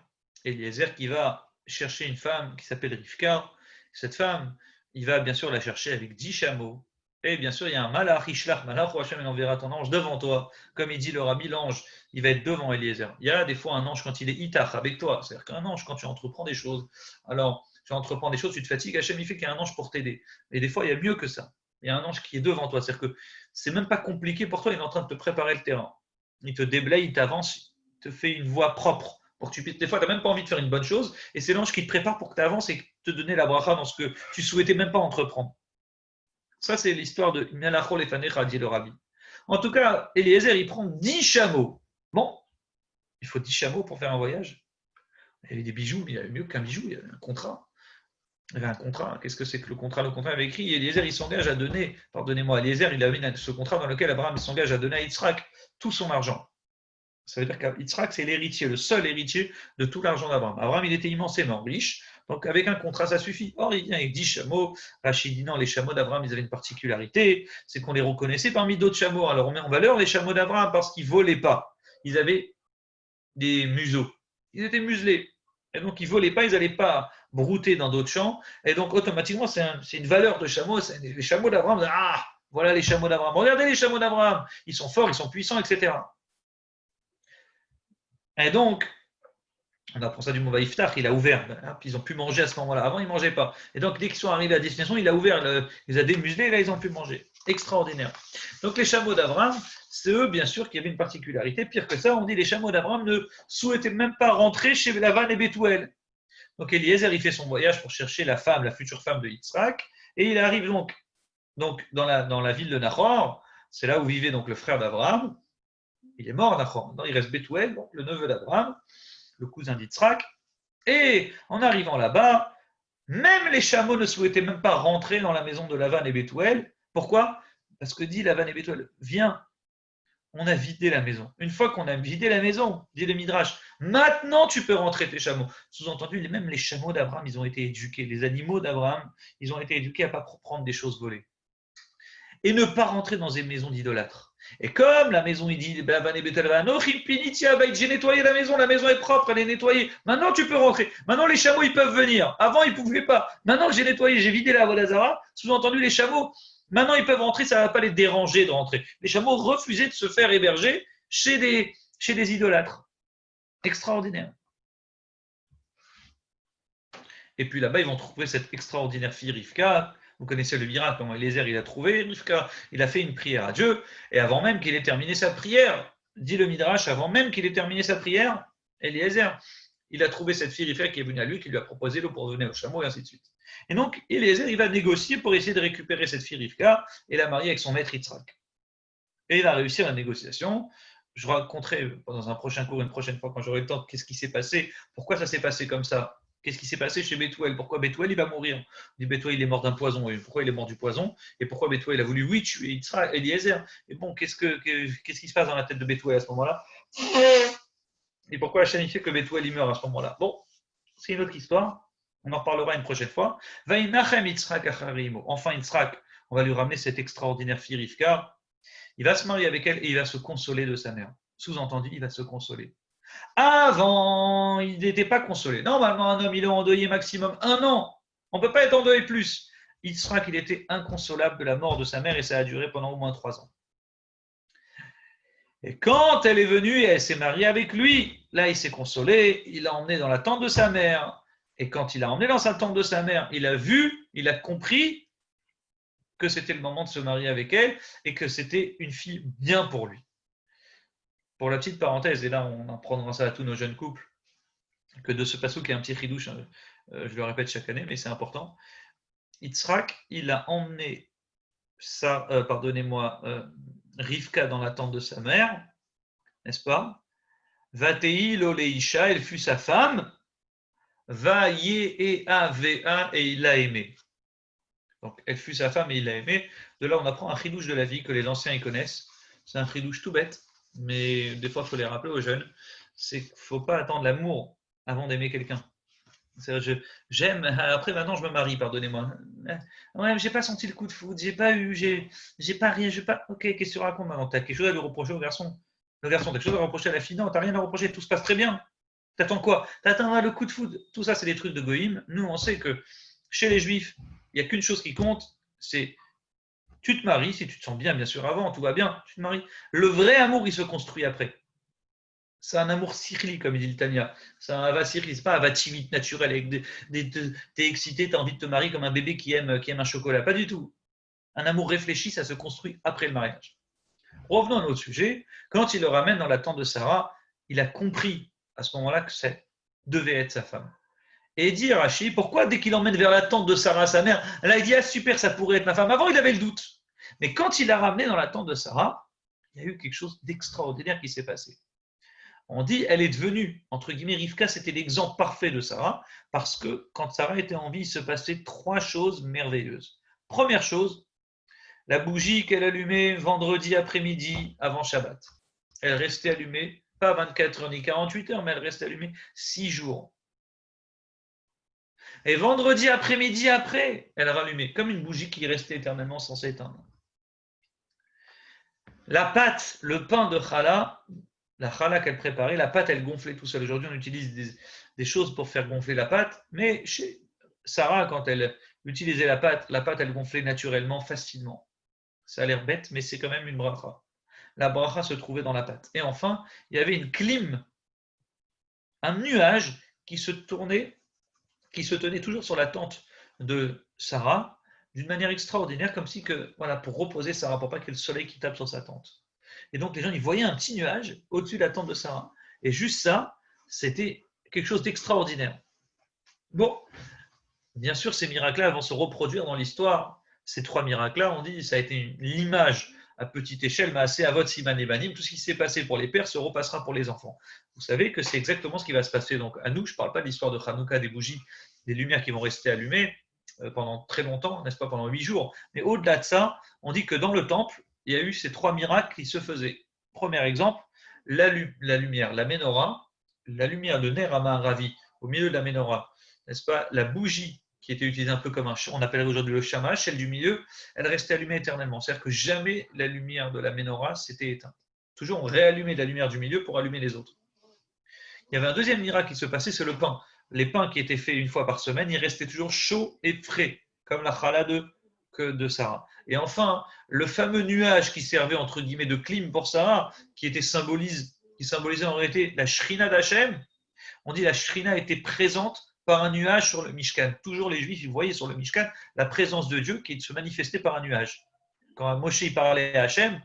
Eliezer qui va chercher une femme qui s'appelle Rivka. Cette femme, il va bien sûr la chercher avec 10 chameaux. Et bien sûr, il y a un malach, Ishlach, malach, ou Hachem, il enverra ton ange devant toi. Comme il dit le Rabbi, l'ange, il va être devant Eliezer. Il y a des fois un ange quand il est itach, avec toi. C'est-à-dire qu'un ange, quand tu entreprends des choses, alors tu entreprends des choses, tu te fatigues, Hachem, il fait qu'il y a un ange pour t'aider. Et des fois, il y a mieux que ça. Il y a un ange qui est devant toi. C'est-à-dire que c'est même pas compliqué pour toi, il est en train de te préparer le terrain. Il te déblaye, il t'avance, il te fait une voie propre. Pour que tu puisses, des fois, tu n'as même pas envie de faire une bonne chose, et c'est l'ange qui te prépare pour que tu avances et te donner la bracha dans ce que tu souhaitais même pas entreprendre. Ça, c'est l'histoire de Mialachol et Fanecha, dit le Rabbi. En tout cas, Eliezer, il prend 10 chameaux. Bon, il faut 10 chameaux pour faire un voyage. Il y avait des bijoux, mais il y avait mieux qu'un bijou, il y avait un contrat. Il y avait un contrat. Qu'est-ce que c'est que le contrat? Le contrat avait écrit, Eliezer, il s'engage à donner, pardonnez-moi, Eliezer, il avait ce contrat dans lequel Abraham s'engage à donner à Yitzhak tout son argent. Ça veut dire qu'Yitzhak, c'est l'héritier, le seul héritier de tout l'argent d'Abraham. Abraham, il était immensément riche, donc avec un contrat, ça suffit. Or, il vient avec 10 chameaux. Rachid dit non, les chameaux d'Abraham, ils avaient une particularité, c'est qu'on les reconnaissait parmi d'autres chameaux. Alors, on met en valeur les chameaux d'Abraham parce qu'ils ne volaient pas. Ils avaient des museaux. Ils étaient muselés. Et donc, ils ne volaient pas, ils n'allaient pas brouter dans d'autres champs. Et donc, automatiquement, c'est une valeur de chameau. Les chameaux d'Abraham, ah, voilà les chameaux d'Abraham. Regardez les chameaux d'Abraham. Ils sont forts, ils sont puissants, etc. Et donc, on apprend ça du mot Vaïftach, il a ouvert, puis ils ont pu manger à ce moment-là. Avant, ils ne mangeaient pas. Et donc, dès qu'ils sont arrivés à destination, il a ouvert, il les a démuselés, et là, ils ont pu manger. Extraordinaire. Donc, les chameaux d'Abraham, c'est eux, bien sûr, qui avaient une particularité. Pire que ça, on dit les chameaux d'Abraham ne souhaitaient même pas rentrer chez Lavan et Bethuel. Donc, Eliezer, il fait son voyage pour chercher la femme, la future femme de Yitzhak, et il arrive donc dans la ville de Nahor. C'est là où vivait donc le frère d'Abraham. Il est mort, Nahor. Il reste Bethuel, donc le neveu d'Abraham, le cousin d'Yitzhak. Et en arrivant là-bas, même les chameaux ne souhaitaient même pas rentrer dans la maison de Lavan et Bethuel. Pourquoi? Parce que dit Lavan et Bethuel, viens, on a vidé la maison. Une fois qu'on a vidé la maison, dit le Midrash, maintenant tu peux rentrer tes chameaux. Sous-entendu, même les chameaux d'Abraham, ils ont été éduqués. Les animaux d'Abraham, ils ont été éduqués à ne pas prendre des choses volées. Et ne pas rentrer dans des maisons d'idolâtres. Et comme la maison, il dit, j'ai nettoyé la maison est propre, elle est nettoyée. Maintenant, tu peux rentrer. Maintenant, les chameaux, ils peuvent venir. Avant, ils ne pouvaient pas. Maintenant que j'ai nettoyé, j'ai vidé la Vodazara, sous-entendu, les chameaux, maintenant, ils peuvent rentrer, ça ne va pas les déranger de rentrer. Les chameaux refusaient de se faire héberger chez des idolâtres. Extraordinaire. Et puis là-bas, ils vont trouver cette extraordinaire fille Rivka. Vous connaissez le miracle, comment Eliezer il a trouvé Rivka, il a fait une prière à Dieu, et avant même qu'il ait terminé sa prière, dit le Midrash, avant même qu'il ait terminé sa prière, Eliezer, il a trouvé cette fille Rivka qui est venue à lui, qui lui a proposé l'eau pour donner au chameau, et ainsi de suite. Et donc, Eliezer, il va négocier pour essayer de récupérer cette fille Rivka et la marier avec son maître Yitzhak. Et il va réussir la négociation. Je raconterai dans un prochain cours, une prochaine fois, quand j'aurai le temps, qu'est-ce qui s'est passé, pourquoi ça s'est passé comme ça. Qu'est-ce qui s'est passé chez Bethuel? Pourquoi Bethuel il va mourir? On dit Bethuel il est mort d'un poison. Et pourquoi il est mort du poison? Et pourquoi Bethuel il a voulu oui tuer Eliezer? Et bon, qu'est-ce qui se passe dans la tête de Bethuel à ce moment-là? Et pourquoi Hachem il fait que Bethuel il meurt à ce moment-là? Bon, c'est une autre histoire. On en reparlera une prochaine fois. Enfin, Yitzhak, on va lui ramener cette extraordinaire fille Rivka. Il va se marier avec elle et il va se consoler de sa mère. Sous-entendu, il va se consoler. Avant, il n'était pas consolé. Normalement, un homme, il est endeuillé maximum 1 an. On ne peut pas être endeuillé plus. Il sera qu'il était inconsolable de la mort de sa mère et ça a duré pendant au moins 3 ans. Et quand elle est venue et elle s'est mariée avec lui, là, il s'est consolé, il l'a emmené dans la tente de sa mère. Et quand il l'a emmené dans sa tente de sa mère, il a vu, il a compris que c'était le moment de se marier avec elle et que c'était une fille bien pour lui. Pour la petite parenthèse, et là on apprendra ça à tous nos jeunes couples, que de ce passouk il y a un petit chidouche, je le répète chaque année, mais c'est important. Yitzhak, il a emmené Rivka dans la tente de sa mère, n'est-ce pas? Vatei l'oleisha, elle fut sa femme, va yea va, et il l'a aimée. Donc elle fut sa femme et il l'a aimée. De là on apprend un chidouche de la vie que les anciens y connaissent. C'est un chidouche tout bête. Mais des fois, il faut les rappeler aux jeunes, c'est qu'il ne faut pas attendre l'amour avant d'aimer quelqu'un. J'aime, après maintenant je me marie, pardonnez-moi. Ouais, j'ai pas senti le coup de foudre, j'ai pas eu, j'ai pas rien, ok, qu'est-ce que tu racontes maintenant? T'as quelque chose à lui reprocher au garçon? Le garçon, t'as quelque chose à reprocher à la fille? Non, t'as rien à reprocher, tout se passe très bien. T'attends quoi? T'attendras le coup de foudre. Tout ça, c'est des trucs de goïm. Nous, on sait que chez les juifs, il n'y a qu'une chose qui compte, c'est tu te maries, si tu te sens bien sûr avant, tout va bien, tu te maries. Le vrai amour, il se construit après. C'est un amour sirli, comme il dit le Tanya. C'est un ava sirli, c'est pas un ava chimite naturel, avec t'es excité, t'as envie de te marier comme un bébé qui aime un chocolat. Pas du tout. Un amour réfléchi, ça se construit après le mariage. Revenons à notre sujet. Quand il le ramène dans la tente de Sarah, il a compris à ce moment-là que ça devait être sa femme. Et il dit à Rashi, pourquoi dès qu'il emmène vers la tente de Sarah, sa mère, là il dit, ah super, ça pourrait être ma femme. Avant, il avait le doute. Mais quand il l'a ramené dans la tente de Sarah, il y a eu quelque chose d'extraordinaire qui s'est passé. On dit elle est devenue, entre guillemets, Rivka, c'était l'exemple parfait de Sarah, parce que quand Sarah était en vie, il se passait 3 choses merveilleuses. Première chose, la bougie qu'elle allumait vendredi après-midi avant Shabbat. Elle restait allumée, pas 24 heures ni 48 heures, mais elle restait allumée 6 jours. Et vendredi après-midi après, elle rallumait, comme une bougie qui restait éternellement sans s'éteindre. La pâte, le pain de challah, la challah qu'elle préparait, la pâte, elle gonflait tout seul. Aujourd'hui, on utilise des choses pour faire gonfler la pâte, mais chez Sarah, quand elle utilisait la pâte, elle gonflait naturellement, facilement. Ça a l'air bête, mais c'est quand même une bracha. La bracha se trouvait dans la pâte. Et enfin, il y avait une clim, un nuage qui se tenait toujours sur la tente de Sarah, d'une manière extraordinaire, comme si que, voilà, pour reposer Sarah, pour pas qu'il y ait le soleil qui tape sur sa tente. Et donc les gens, ils voyaient un petit nuage au-dessus de la tente de Sarah. Et juste ça, c'était quelque chose d'extraordinaire. Bon, bien sûr, ces miracles-là vont se reproduire dans l'histoire. Ces 3 miracles-là, on dit, ça a été l'image à petite échelle, mais assez avot siman et banim. Tout ce qui s'est passé pour les pères se repassera pour les enfants. Vous savez que c'est exactement ce qui va se passer. Donc, à nous, je ne parle pas de l'histoire de Hanouka, des bougies, des lumières qui vont rester allumées pendant très longtemps, n'est-ce pas, pendant 8 jours. Mais au-delà de ça, on dit que dans le temple, il y a eu ces 3 miracles qui se faisaient. Premier exemple, la lumière, la menorah, la lumière de Ner Ravi, au milieu de la menorah, n'est-ce pas, la bougie qui était utilisée un peu comme on appellerait aujourd'hui le shamash, celle du milieu, elle restait allumée éternellement. C'est-à-dire que jamais la lumière de la menorah s'était éteinte. Toujours on réallumait la lumière du milieu pour allumer les autres. Il y avait un deuxième miracle qui se passait, c'est le pain. Les pains qui étaient faits une fois par semaine, ils restaient toujours chauds et frais, comme la challah de Sarah. Et enfin, le fameux nuage qui servait entre guillemets de clim pour Sarah, qui symbolisait en réalité la Shrina d'Hachem. On dit la Shrina était présente par un nuage sur le Mishkan. Toujours les Juifs, ils voyaient sur le Mishkan la présence de Dieu qui se manifestait par un nuage. Quand Moshe parlait à Hachem,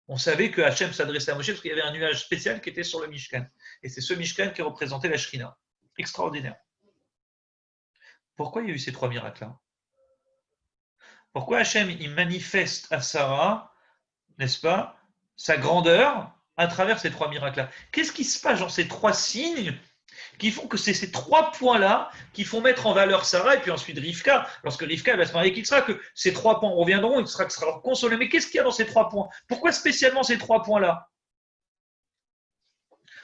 on savait que Hachem s'adressait à Moshe parce qu'il y avait un nuage spécial qui était sur le Mishkan. Et c'est ce Mishkan qui représentait la Shrina. Extraordinaire. Pourquoi il y a eu ces 3 miracles-là? Pourquoi Hachem il manifeste à Sarah, n'est-ce pas, sa grandeur à travers ces 3 miracles-là? Qu'est-ce qui se passe dans ces 3 signes qui font que c'est ces 3 points-là qui font mettre en valeur Sarah et puis ensuite Rivka. Lorsque Rivka va se marier, qu'il sera que ces 3 points reviendront, il sera consolé. Mais qu'est-ce qu'il y a dans ces 3 points? Pourquoi spécialement ces 3 points-là?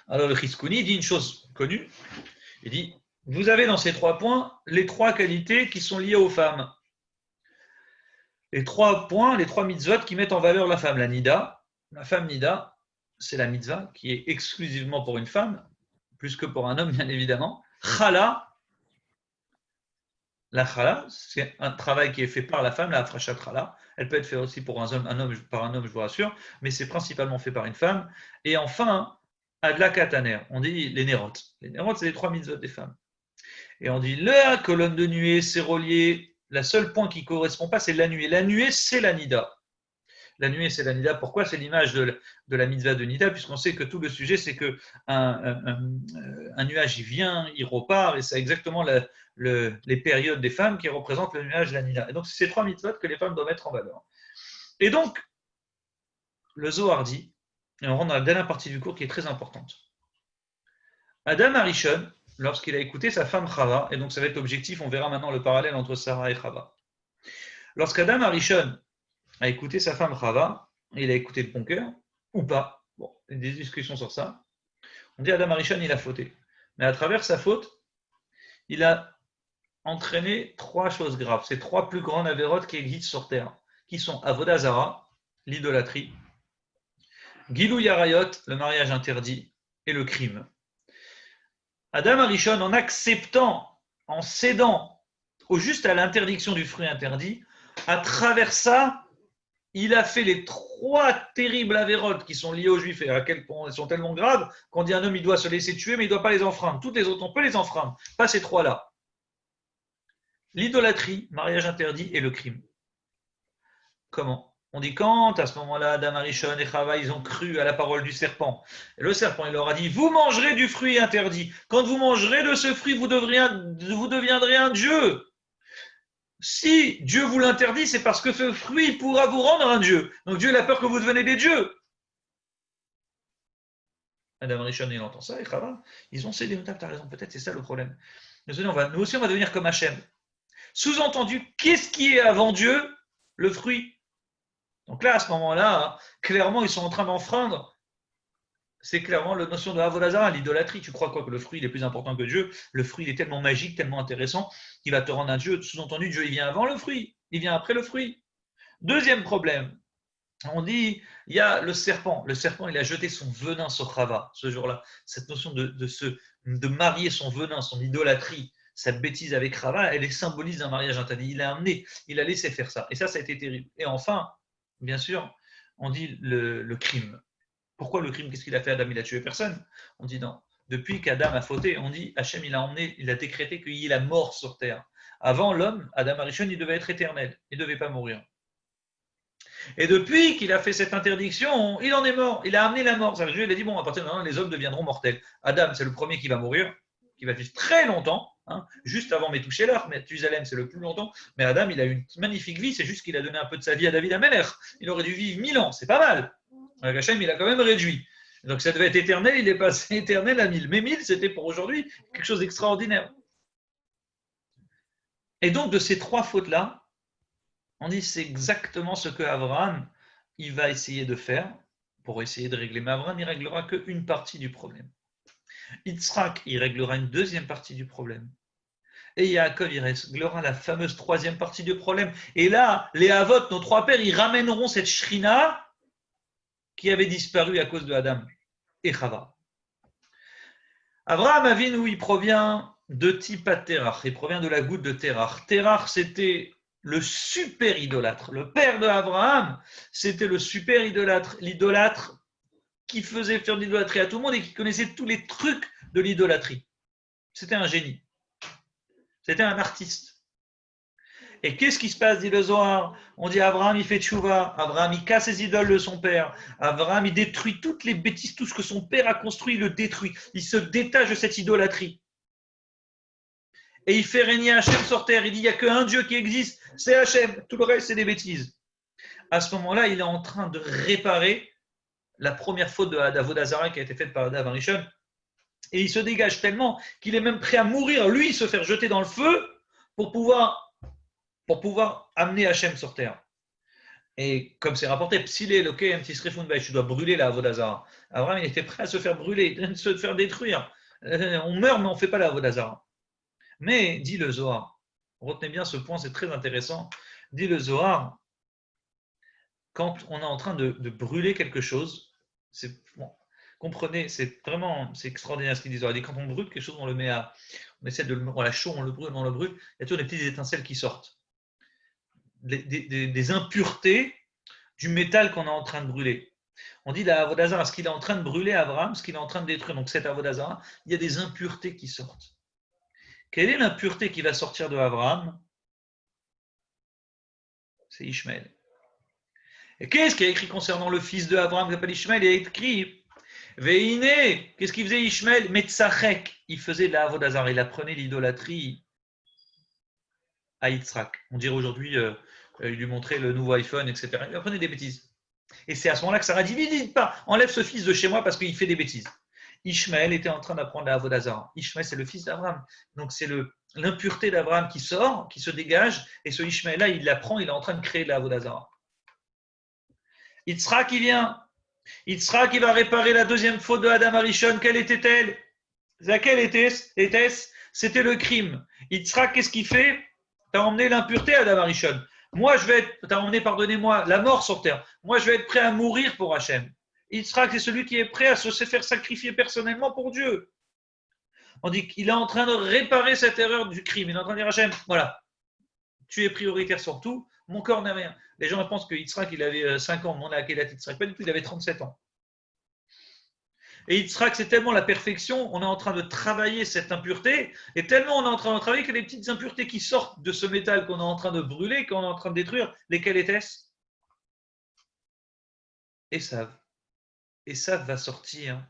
Alors le Chizkuni dit une chose connue. Il dit, vous avez dans ces 3 points les 3 qualités qui sont liées aux femmes. Les 3 points, les 3 mitzvot qui mettent en valeur la femme. La nida, la femme nida, c'est la mitzvah qui est exclusivement pour une femme, plus que pour un homme, bien évidemment. Chala, la chala, c'est un travail qui est fait par la femme, la afrachat chala. Elle peut être faite aussi pour par un homme, je vous rassure, mais c'est principalement fait par une femme. Et enfin, adla kataner, on dit les nérotes. Les nérotes, c'est les 3 mitzvot des femmes. Et on dit la colonne de nuée, c'est relié. La seule point qui ne correspond pas, c'est la nuée. La nuée, c'est la nida. La nuée, c'est la nida. Pourquoi? C'est l'image de la mitzvah de nida, puisqu'on sait que tout le sujet, c'est qu'un nuage, il vient, il repart, et c'est exactement les périodes des femmes qui représentent le nuage, la nida. Et donc, c'est ces 3 mitzvot que les femmes doivent mettre en valeur. Et donc, le Zohar dit, et on rentre dans la dernière partie du cours qui est très importante. Adam Arishon, lorsqu'il a écouté sa femme Chava, et donc ça va être objectif, on verra maintenant le parallèle entre Sarah et Chava. Lorsqu'Adam Arishon a écouté sa femme Chava, il a écouté de bon cœur, ou pas, bon, il y a des discussions sur ça, on dit Adam Arishon, il a fauté. Mais à travers sa faute, il a entraîné 3 choses graves, ces 3 plus grandes avérotes qui existent sur Terre, qui sont Avodah Zara, l'idolâtrie, Gilou Yarayot, le mariage interdit, et le crime. Adam Arishon, en acceptant, en cédant juste à l'interdiction du fruit interdit, à travers ça, il a fait les 3 terribles avérotes qui sont liées aux Juifs et à quel point elles sont tellement graves qu'on dit un homme il doit se laisser tuer mais il ne doit pas les enfreindre. Toutes les autres, on peut les enfreindre, pas ces 3-là. L'idolâtrie, mariage interdit et le crime. Comment? On dit quand, à ce moment-là, Adam Arishon et Chava, ils ont cru à la parole du serpent. Et le serpent, il leur a dit, vous mangerez du fruit interdit. Quand vous mangerez de ce fruit, vous deviendrez un Dieu. Si Dieu vous l'interdit, c'est parce que ce fruit pourra vous rendre un Dieu. Donc Dieu a peur que vous deveniez des dieux. Adam Rishon, il entend ça, et Chava, ils ont cédé. Tu as raison, peut-être c'est ça le problème. Nous aussi, on va devenir comme Hachem. Sous-entendu, qu'est-ce qui est avant Dieu? Le fruit. Donc là, à ce moment-là, clairement, ils sont en train d'enfreindre. C'est clairement la notion de Avodah Zarah, l'idolâtrie. Tu crois quoi que le fruit il est plus important que Dieu? Le fruit il est tellement magique, tellement intéressant, qu'il va te rendre un Dieu. Sous-entendu, Dieu il vient avant le fruit, il vient après le fruit. Deuxième problème, on dit, il y a le serpent. Le serpent, il a jeté son venin sur Chava ce jour-là. Cette notion de marier son venin, son idolâtrie, sa bêtise avec Chava, elle symbolise un mariage interdit. Il a amené, il a laissé faire ça. Et ça a été terrible. Et enfin, bien sûr, on dit le crime. Pourquoi le crime? Qu'est-ce qu'il a fait? Adam, il a tué personne. On dit non. Depuis qu'Adam a fauté, on dit Hachem, il a décrété qu'il y ait la mort sur terre. Avant, l'homme, Adam Arishon, il devait être éternel. Il ne devait pas mourir. Et depuis qu'il a fait cette interdiction, il en est mort. Il a amené la mort. Ça veut dire, il a dit bon, à partir de maintenant, les hommes deviendront mortels. Adam, c'est le premier qui va mourir, qui va vivre très longtemps. Juste avant Métouchélar, Methusalem, c'est le plus longtemps. Mais Adam, il a eu une magnifique vie. C'est juste qu'il a donné un peu de sa vie à David Amelech. Il aurait dû vivre 1000 ans. C'est pas mal. Hachem, il a quand même réduit. Donc ça devait être éternel, il est passé éternel à 1000. Mais 1000, c'était pour aujourd'hui quelque chose d'extraordinaire. Et donc de ces trois fautes-là, on dit c'est exactement ce que Abraham il va essayer de faire pour essayer de régler. Mais Abraham, il ne réglera qu'une partie du problème. Yitzhak, il réglera une deuxième partie du problème. Et Yaakov, il réglera la fameuse troisième partie du problème. Et là, les Havot, nos trois pères, ils ramèneront cette shrina qui avait disparu à cause de Adam et Chava. Abraham Avinu, il provient de Tipat Terach, il provient de la goutte de Terach. Terach, c'était le super idolâtre. Le père de Abraham, c'était le super idolâtre, l'idolâtre qui faisait faire de l'idolâtrie à tout le monde et qui connaissait tous les trucs de l'idolâtrie. C'était un génie. C'était un artiste. Et qu'est-ce qui se passe, dit le Zohar? On dit Abraham, il fait tchouva. Abraham, il casse les idoles de son père. Abraham, il détruit toutes les bêtises, tout ce que son père a construit, il le détruit. Il se détache de cette idolâtrie. Et il fait régner Hachem sur terre. Il dit, il n'y a qu'un Dieu qui existe, c'est Hachem. Tout le reste, c'est des bêtises. À ce moment-là, il est en train de réparer la première faute de Avodah Zarah qui a été faite par Adam Rishon. Et il se dégage tellement qu'il est même prêt à mourir, lui, se faire jeter dans le feu pour pouvoir amener Hachem sur terre. Et comme c'est rapporté, Psilé, tu dois brûler la Avodah Zarah. Abraham, il était prêt à se faire brûler, à se faire détruire. On meurt, mais on ne fait pas la Avodah Zarah. Mais, dit le Zohar, retenez bien ce point, c'est très intéressant. Dit le Zohar, quand on est en train de brûler quelque chose, comprenez, c'est extraordinaire ce qu'il dit. Il dit quand on brûle quelque chose, on le met on essaie de le mettre à chaud, on le brûle, il y a toujours des petites étincelles qui sortent. Des impuretés du métal qu'on est en train de brûler. On dit la Avodah Zarah, ce qu'il est en train de brûler Abraham, ce qu'il est en train de détruire, donc cette Avodah Zarah, il y a des impuretés qui sortent. Quelle est l'impureté qui va sortir de Abraham? C'est Ishmaël. Et qu'est-ce qu'il y a écrit concernant le fils de Abraham qui s'appelle Ishmaël? Il a écrit Veine, qu'est-ce qu'il faisait Ishmaël? Metzachek, il faisait de la Avodah Zarah, il apprenait l'idolâtrie à Yitzhak. On dirait aujourd'hui, il lui montrait le nouveau iPhone, etc. Il apprenait des bêtises. Et c'est à ce moment-là que Sarah dit, divise pas, enlève ce fils de chez moi parce qu'il fait des bêtises. Ishmaël était en train d'apprendre la Avodah Zarah. Ishmaël, c'est le fils d'Abraham. Donc c'est l'impureté d'Abraham qui sort, qui se dégage, et ce Ishmaël-là, il l'apprend, il est en train de créer de la Avodah Zarah. Yitzhak, il vient. Yitzhak, il va réparer la deuxième faute de Adam Arishon. Quelle était-elle? Laquelle était-ce? C'était le crime. Yitzhak, qu'est-ce qu'il fait? Tu as emmené l'impureté à Adam Arishon. Moi, tu as emmené, pardonnez-moi, la mort sur terre. Moi, je vais être prêt à mourir pour Hachem. Yitzhak, c'est celui qui est prêt à se faire sacrifier personnellement pour Dieu. On dit qu'il est en train de réparer cette erreur du crime. Il est en train de dire Hachem, voilà, tu es prioritaire sur tout, mon corps n'a rien. Les gens pensent que Yitzhak, il avait 5 ans, mon Akelat Yitzhak, pas du tout, il avait 37 ans. Et Yitzhak, c'est tellement la perfection, on est en train de travailler cette impureté, et tellement on est en train de travailler qu'il y a des petites impuretés qui sortent de ce métal qu'on est en train de brûler, qu'on est en train de détruire. Lesquelles étaient-ce? Esav. Esav va sortir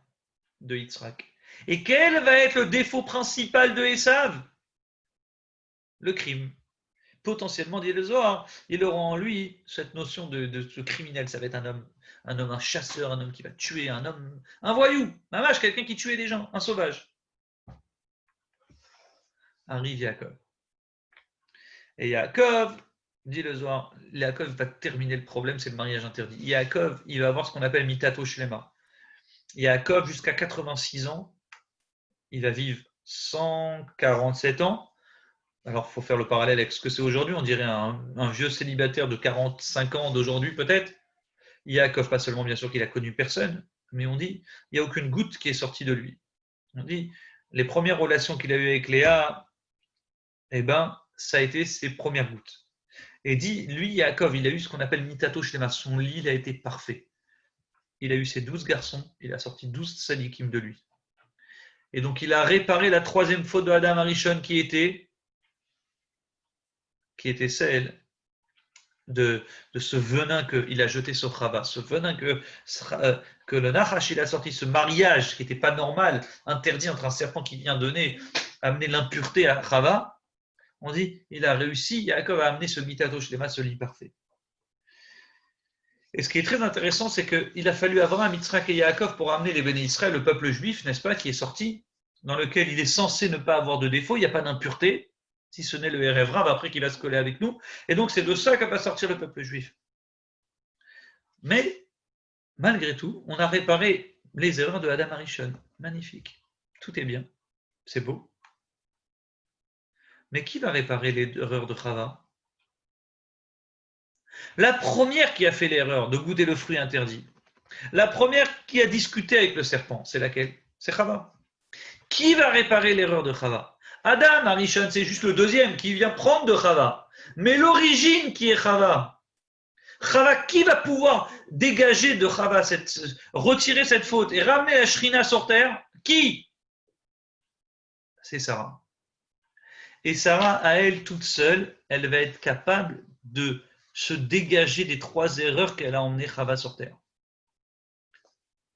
de Yitzhak. Et quel va être le défaut principal de Esav? Le crime. potentiellement, dit le Zohar, il aura en lui cette notion de ce criminel. Ça va être un chasseur, un homme qui va tuer, un voyou, un vache, quelqu'un qui tuait des gens, un sauvage. Arrive Yaakov. Et Yaakov, dit le Zohar, Yaakov va terminer le problème, c'est le mariage interdit. Yaakov, il va avoir ce qu'on appelle mitato shlema. Yaakov, jusqu'à 86 ans, il va vivre 147 ans. Alors, il faut faire le parallèle avec ce que c'est aujourd'hui. On dirait un vieux célibataire de 45 ans d'aujourd'hui, peut-être. Yaakov, pas seulement, bien sûr, qu'il a connu personne, mais on dit, il n'y a aucune goutte qui est sortie de lui. On dit, les premières relations qu'il a eues avec Léa, eh ben, ça a été ses premières gouttes. Et dit, lui, Yaakov, il a eu ce qu'on appelle mitato shlema. Son lit, il a été parfait. Il a eu ses 12 garçons, il a sorti 12 sadikim de lui. Et donc, il a réparé la troisième faute de Adam Arishon qui était celle de ce venin qu'il a jeté sur Chava, ce venin que le Nachash il a sorti, ce mariage qui n'était pas normal, interdit entre un serpent qui vient amener l'impureté à Chava. On dit, il a réussi, Yaakov a amené ce mitato shlema, ce lit parfait. Et ce qui est très intéressant, c'est qu'il a fallu Abraham, Yitzhak et Yaakov pour amener les Béné Israël, le peuple juif, n'est-ce pas, qui est sorti, dans lequel il est censé ne pas avoir de défaut, il n'y a pas d'impureté, si ce n'est le Erev Rav, après qu'il va se coller avec nous. Et donc, c'est de ça qu'a va sortir le peuple juif. Mais, malgré tout, on a réparé les erreurs de Adam Arishon. Magnifique. Tout est bien. C'est beau. Mais qui va réparer les erreurs de Chava? La première qui a fait l'erreur de goûter le fruit interdit, la première qui a discuté avec le serpent, c'est laquelle? C'est Chava. Qui va réparer l'erreur de Chava? Adam Arishon, c'est juste le deuxième qui vient prendre de Chava. Mais l'origine qui est Chava, qui va pouvoir dégager de Chava, retirer cette faute et ramener la Shrina sur terre? Qui? C'est Sarah. Et Sarah, à elle toute seule, elle va être capable de se dégager des 3 erreurs qu'elle a emmené Chava sur terre.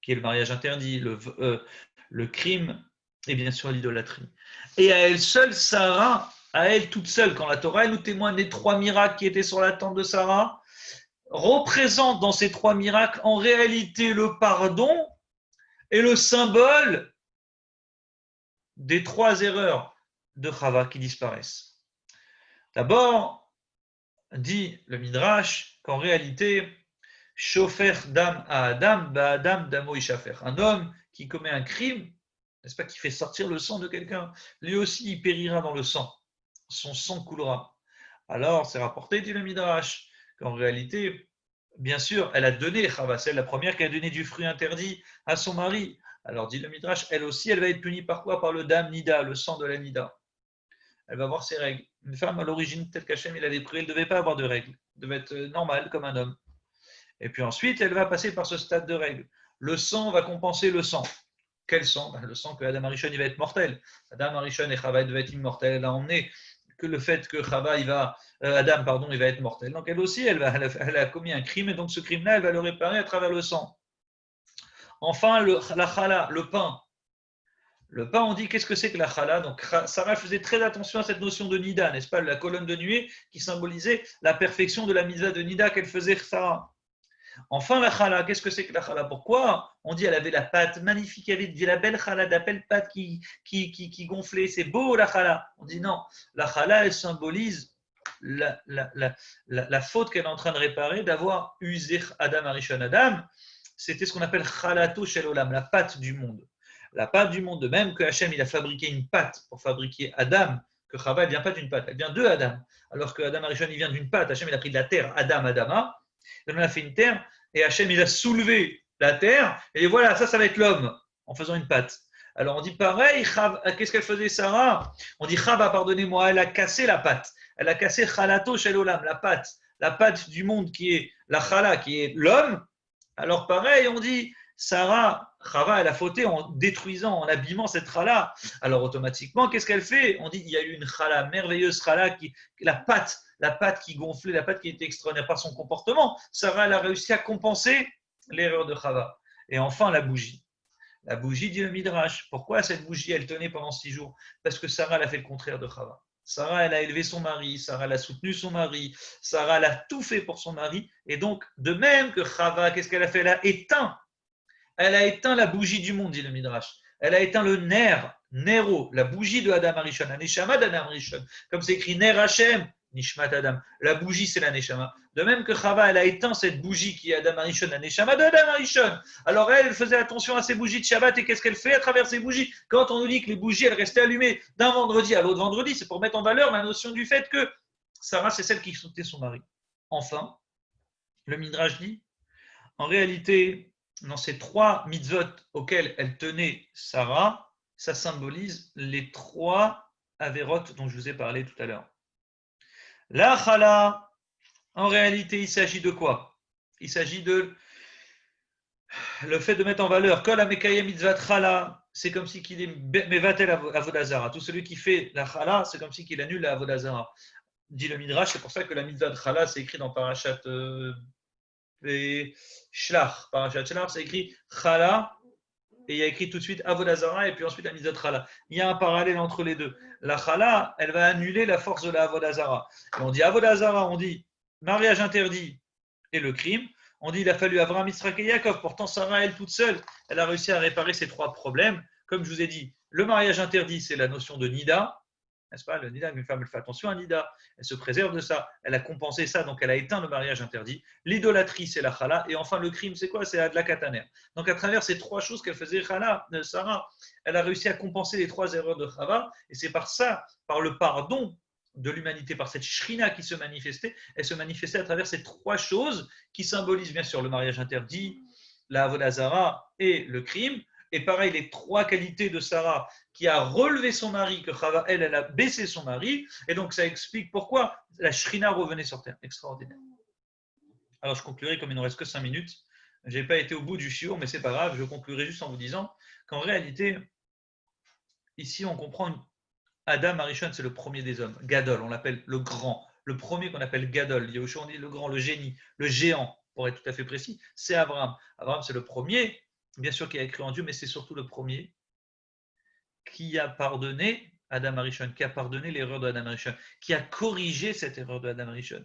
Qui est le mariage interdit, le crime et bien sûr l'idolâtrie. Et à elle seule, Sarah, à elle toute seule, quand la Torah elle nous témoigne des 3 miracles qui étaient sur la tente de Sarah, représente dans ces 3 miracles en réalité le pardon et le symbole des 3 erreurs de Chava qui disparaissent. D'abord, dit le Midrash qu'en réalité, Shofer dam à Adam, Adam damo ishafer. Un homme qui commet un crime, n'est-ce pas, qui fait sortir le sang de quelqu'un, lui aussi il périra dans le sang. Son sang coulera. Alors, c'est rapporté, dit le Midrash, qu'en réalité, bien sûr, elle a donné Chava, c'est la première qui a donné du fruit interdit à son mari. Alors, dit le Midrash, elle aussi, elle va être punie par quoi? Par le dam nida, le sang de la nida. Elle va avoir ses règles. Une femme, à l'origine, telle qu'Hachem il avait pris, elle ne devait pas avoir de règles. Elle devait être normale, comme un homme. Et puis ensuite, elle va passer par ce stade de règles. Le sang va compenser le sang. Quel sang? Le sang que Adam Arishon il va être mortel. Adam Arishon et Chava devaient être immortels. Elle a emmené que le fait que Chava, Adam, pardon, il va être mortel. Donc elle aussi, elle a commis un crime, et donc ce crime-là, elle va le réparer à travers le sang. Enfin, la chala, le pain. Le pain, on dit, qu'est-ce que c'est que la chala? Donc Sarah faisait très attention à cette notion de nida, n'est-ce pas? La colonne de nuée qui symbolisait la perfection de la mitzvah de nida qu'elle faisait Sarah. Enfin, la chala, qu'est-ce que c'est que la chala? Pourquoi? On dit elle avait la pâte magnifique, elle avait la belle chala, la belle pâte qui gonflait. C'est beau la chala. On dit non, la chala, elle symbolise la faute qu'elle est en train de réparer, d'avoir usé Adam Arishon Adam. C'était ce qu'on appelle chalato shel olam, la pâte du monde. La pâte du monde, de même que Hachem il a fabriqué une pâte pour fabriquer Adam, que Chava ne vient pas d'une pâte, elle vient de Adam. Alors que Adam Arishon il vient d'une pâte, Hachem il a pris de la terre, Adam, Adama. Il en a fait une terre, et Hachem, il a soulevé la terre, et voilà, ça va être l'homme, en faisant une pâte. Alors on dit pareil, qu'est-ce qu'elle faisait Sarah? On dit Chava, pardonnez-moi, elle a cassé la pâte. Elle a cassé Chalato Shel Olam, la pâte du monde qui est la Chala, qui est l'homme. Alors pareil, on dit Sarah, Chava, elle a fauté en détruisant, en abîmant cette Chala. Alors automatiquement, qu'est-ce qu'elle fait? On dit il y a eu une Chala, merveilleuse Chala, la pâte qui gonflait, la pâte qui était extraordinaire par son comportement. Sarah, elle a réussi à compenser l'erreur de Chava. Et enfin, la bougie. La bougie, dit le Midrash. Pourquoi cette bougie, elle tenait pendant 6 jours? Parce que Sarah, elle a fait le contraire de Chava. Sarah, elle a élevé son mari, Sarah, elle a soutenu son mari, Sarah, elle a tout fait pour son mari. Et donc, de même que Chava, qu'est-ce qu'elle a fait? Elle a éteint la bougie du monde, dit le Midrash. Elle a éteint le Nero, la bougie de Adam Arishon, la Neshama d'Adam Arishon. Comme c'est écrit Ner Hashem, Nishmat Adam. La bougie, c'est la Neshama. De même que Chava, elle a éteint cette bougie qui est Adam Arishon, la Neshama d'Adam Arishon. Alors elle faisait attention à ses bougies de Shabbat et qu'est-ce qu'elle fait à travers ces bougies? Quand on nous dit que les bougies, elles restaient allumées d'un vendredi à l'autre vendredi, c'est pour mettre en valeur la notion du fait que Sarah, c'est celle qui soutenait son mari. Enfin, le Midrash dit, en réalité, dans ces trois mitzvot auxquels elle tenait Sarah, ça symbolise les trois avérotes dont je vous ai parlé tout à l'heure. La chala, en réalité, il s'agit de quoi? Il s'agit de le fait de mettre en valeur que la mekaya mitzvah chala, c'est comme si qu'il est mevatel avodazara. Tout celui qui fait la chala, c'est comme si qu'il annule la avodazara. Dit le Midrash, c'est pour ça que la mitzvah de chala, c'est écrit dans Parashat Shlach. Parashat Shlach, c'est écrit chala, et il y a écrit tout de suite Avodazara et puis ensuite la mitzvah de Chala. Il y a un parallèle entre les deux. La Chala, elle va annuler la force de la Avodazara. Et on dit Avodazara, on dit mariage interdit et le crime. On dit il a fallu Avraham, Yitzhak et Yaakov. Pourtant, Sarah, elle toute seule, elle a réussi à réparer ces trois problèmes. Comme je vous ai dit, le mariage interdit, c'est la notion de Nida. N'est-ce pas? Le Nida, une femme, elle fait attention à Nida, elle se préserve de ça, elle a compensé ça, donc elle a éteint le mariage interdit. L'idolâtrie, c'est la Chala, et enfin le crime, c'est quoi? C'est Adla Kataner. Donc à travers ces trois choses qu'elle faisait Sarah, elle a réussi à compenser les trois erreurs de Chava, et c'est par ça, par le pardon de l'humanité, par cette shrina qui se manifestait, elle se manifestait à travers ces trois choses qui symbolisent bien sûr le mariage interdit, la Avodazara et le crime. Et pareil, les trois qualités de Sarah qui a relevé son mari, que Chava, elle a baissé son mari. Et donc, ça explique pourquoi la Shrina revenait sur terre. Extraordinaire. Alors, je conclurai, comme il ne reste que 5 minutes. Je n'ai pas été au bout du shiur, mais c'est pas grave. Je conclurai juste en vous disant qu'en réalité, ici, on comprend Adam Arishon, c'est le premier des hommes. Gadol, on l'appelle le grand. Le premier qu'on appelle Gadol. Yahushua, on dit le grand, le génie, le géant, pour être tout à fait précis, c'est Abraham. Abraham, c'est le premier, bien sûr, qui a écrit en Dieu, mais c'est surtout le premier qui a pardonné Adam Arishon, qui a pardonné l'erreur de Adam Arishon, qui a corrigé cette erreur de Adam Arishon.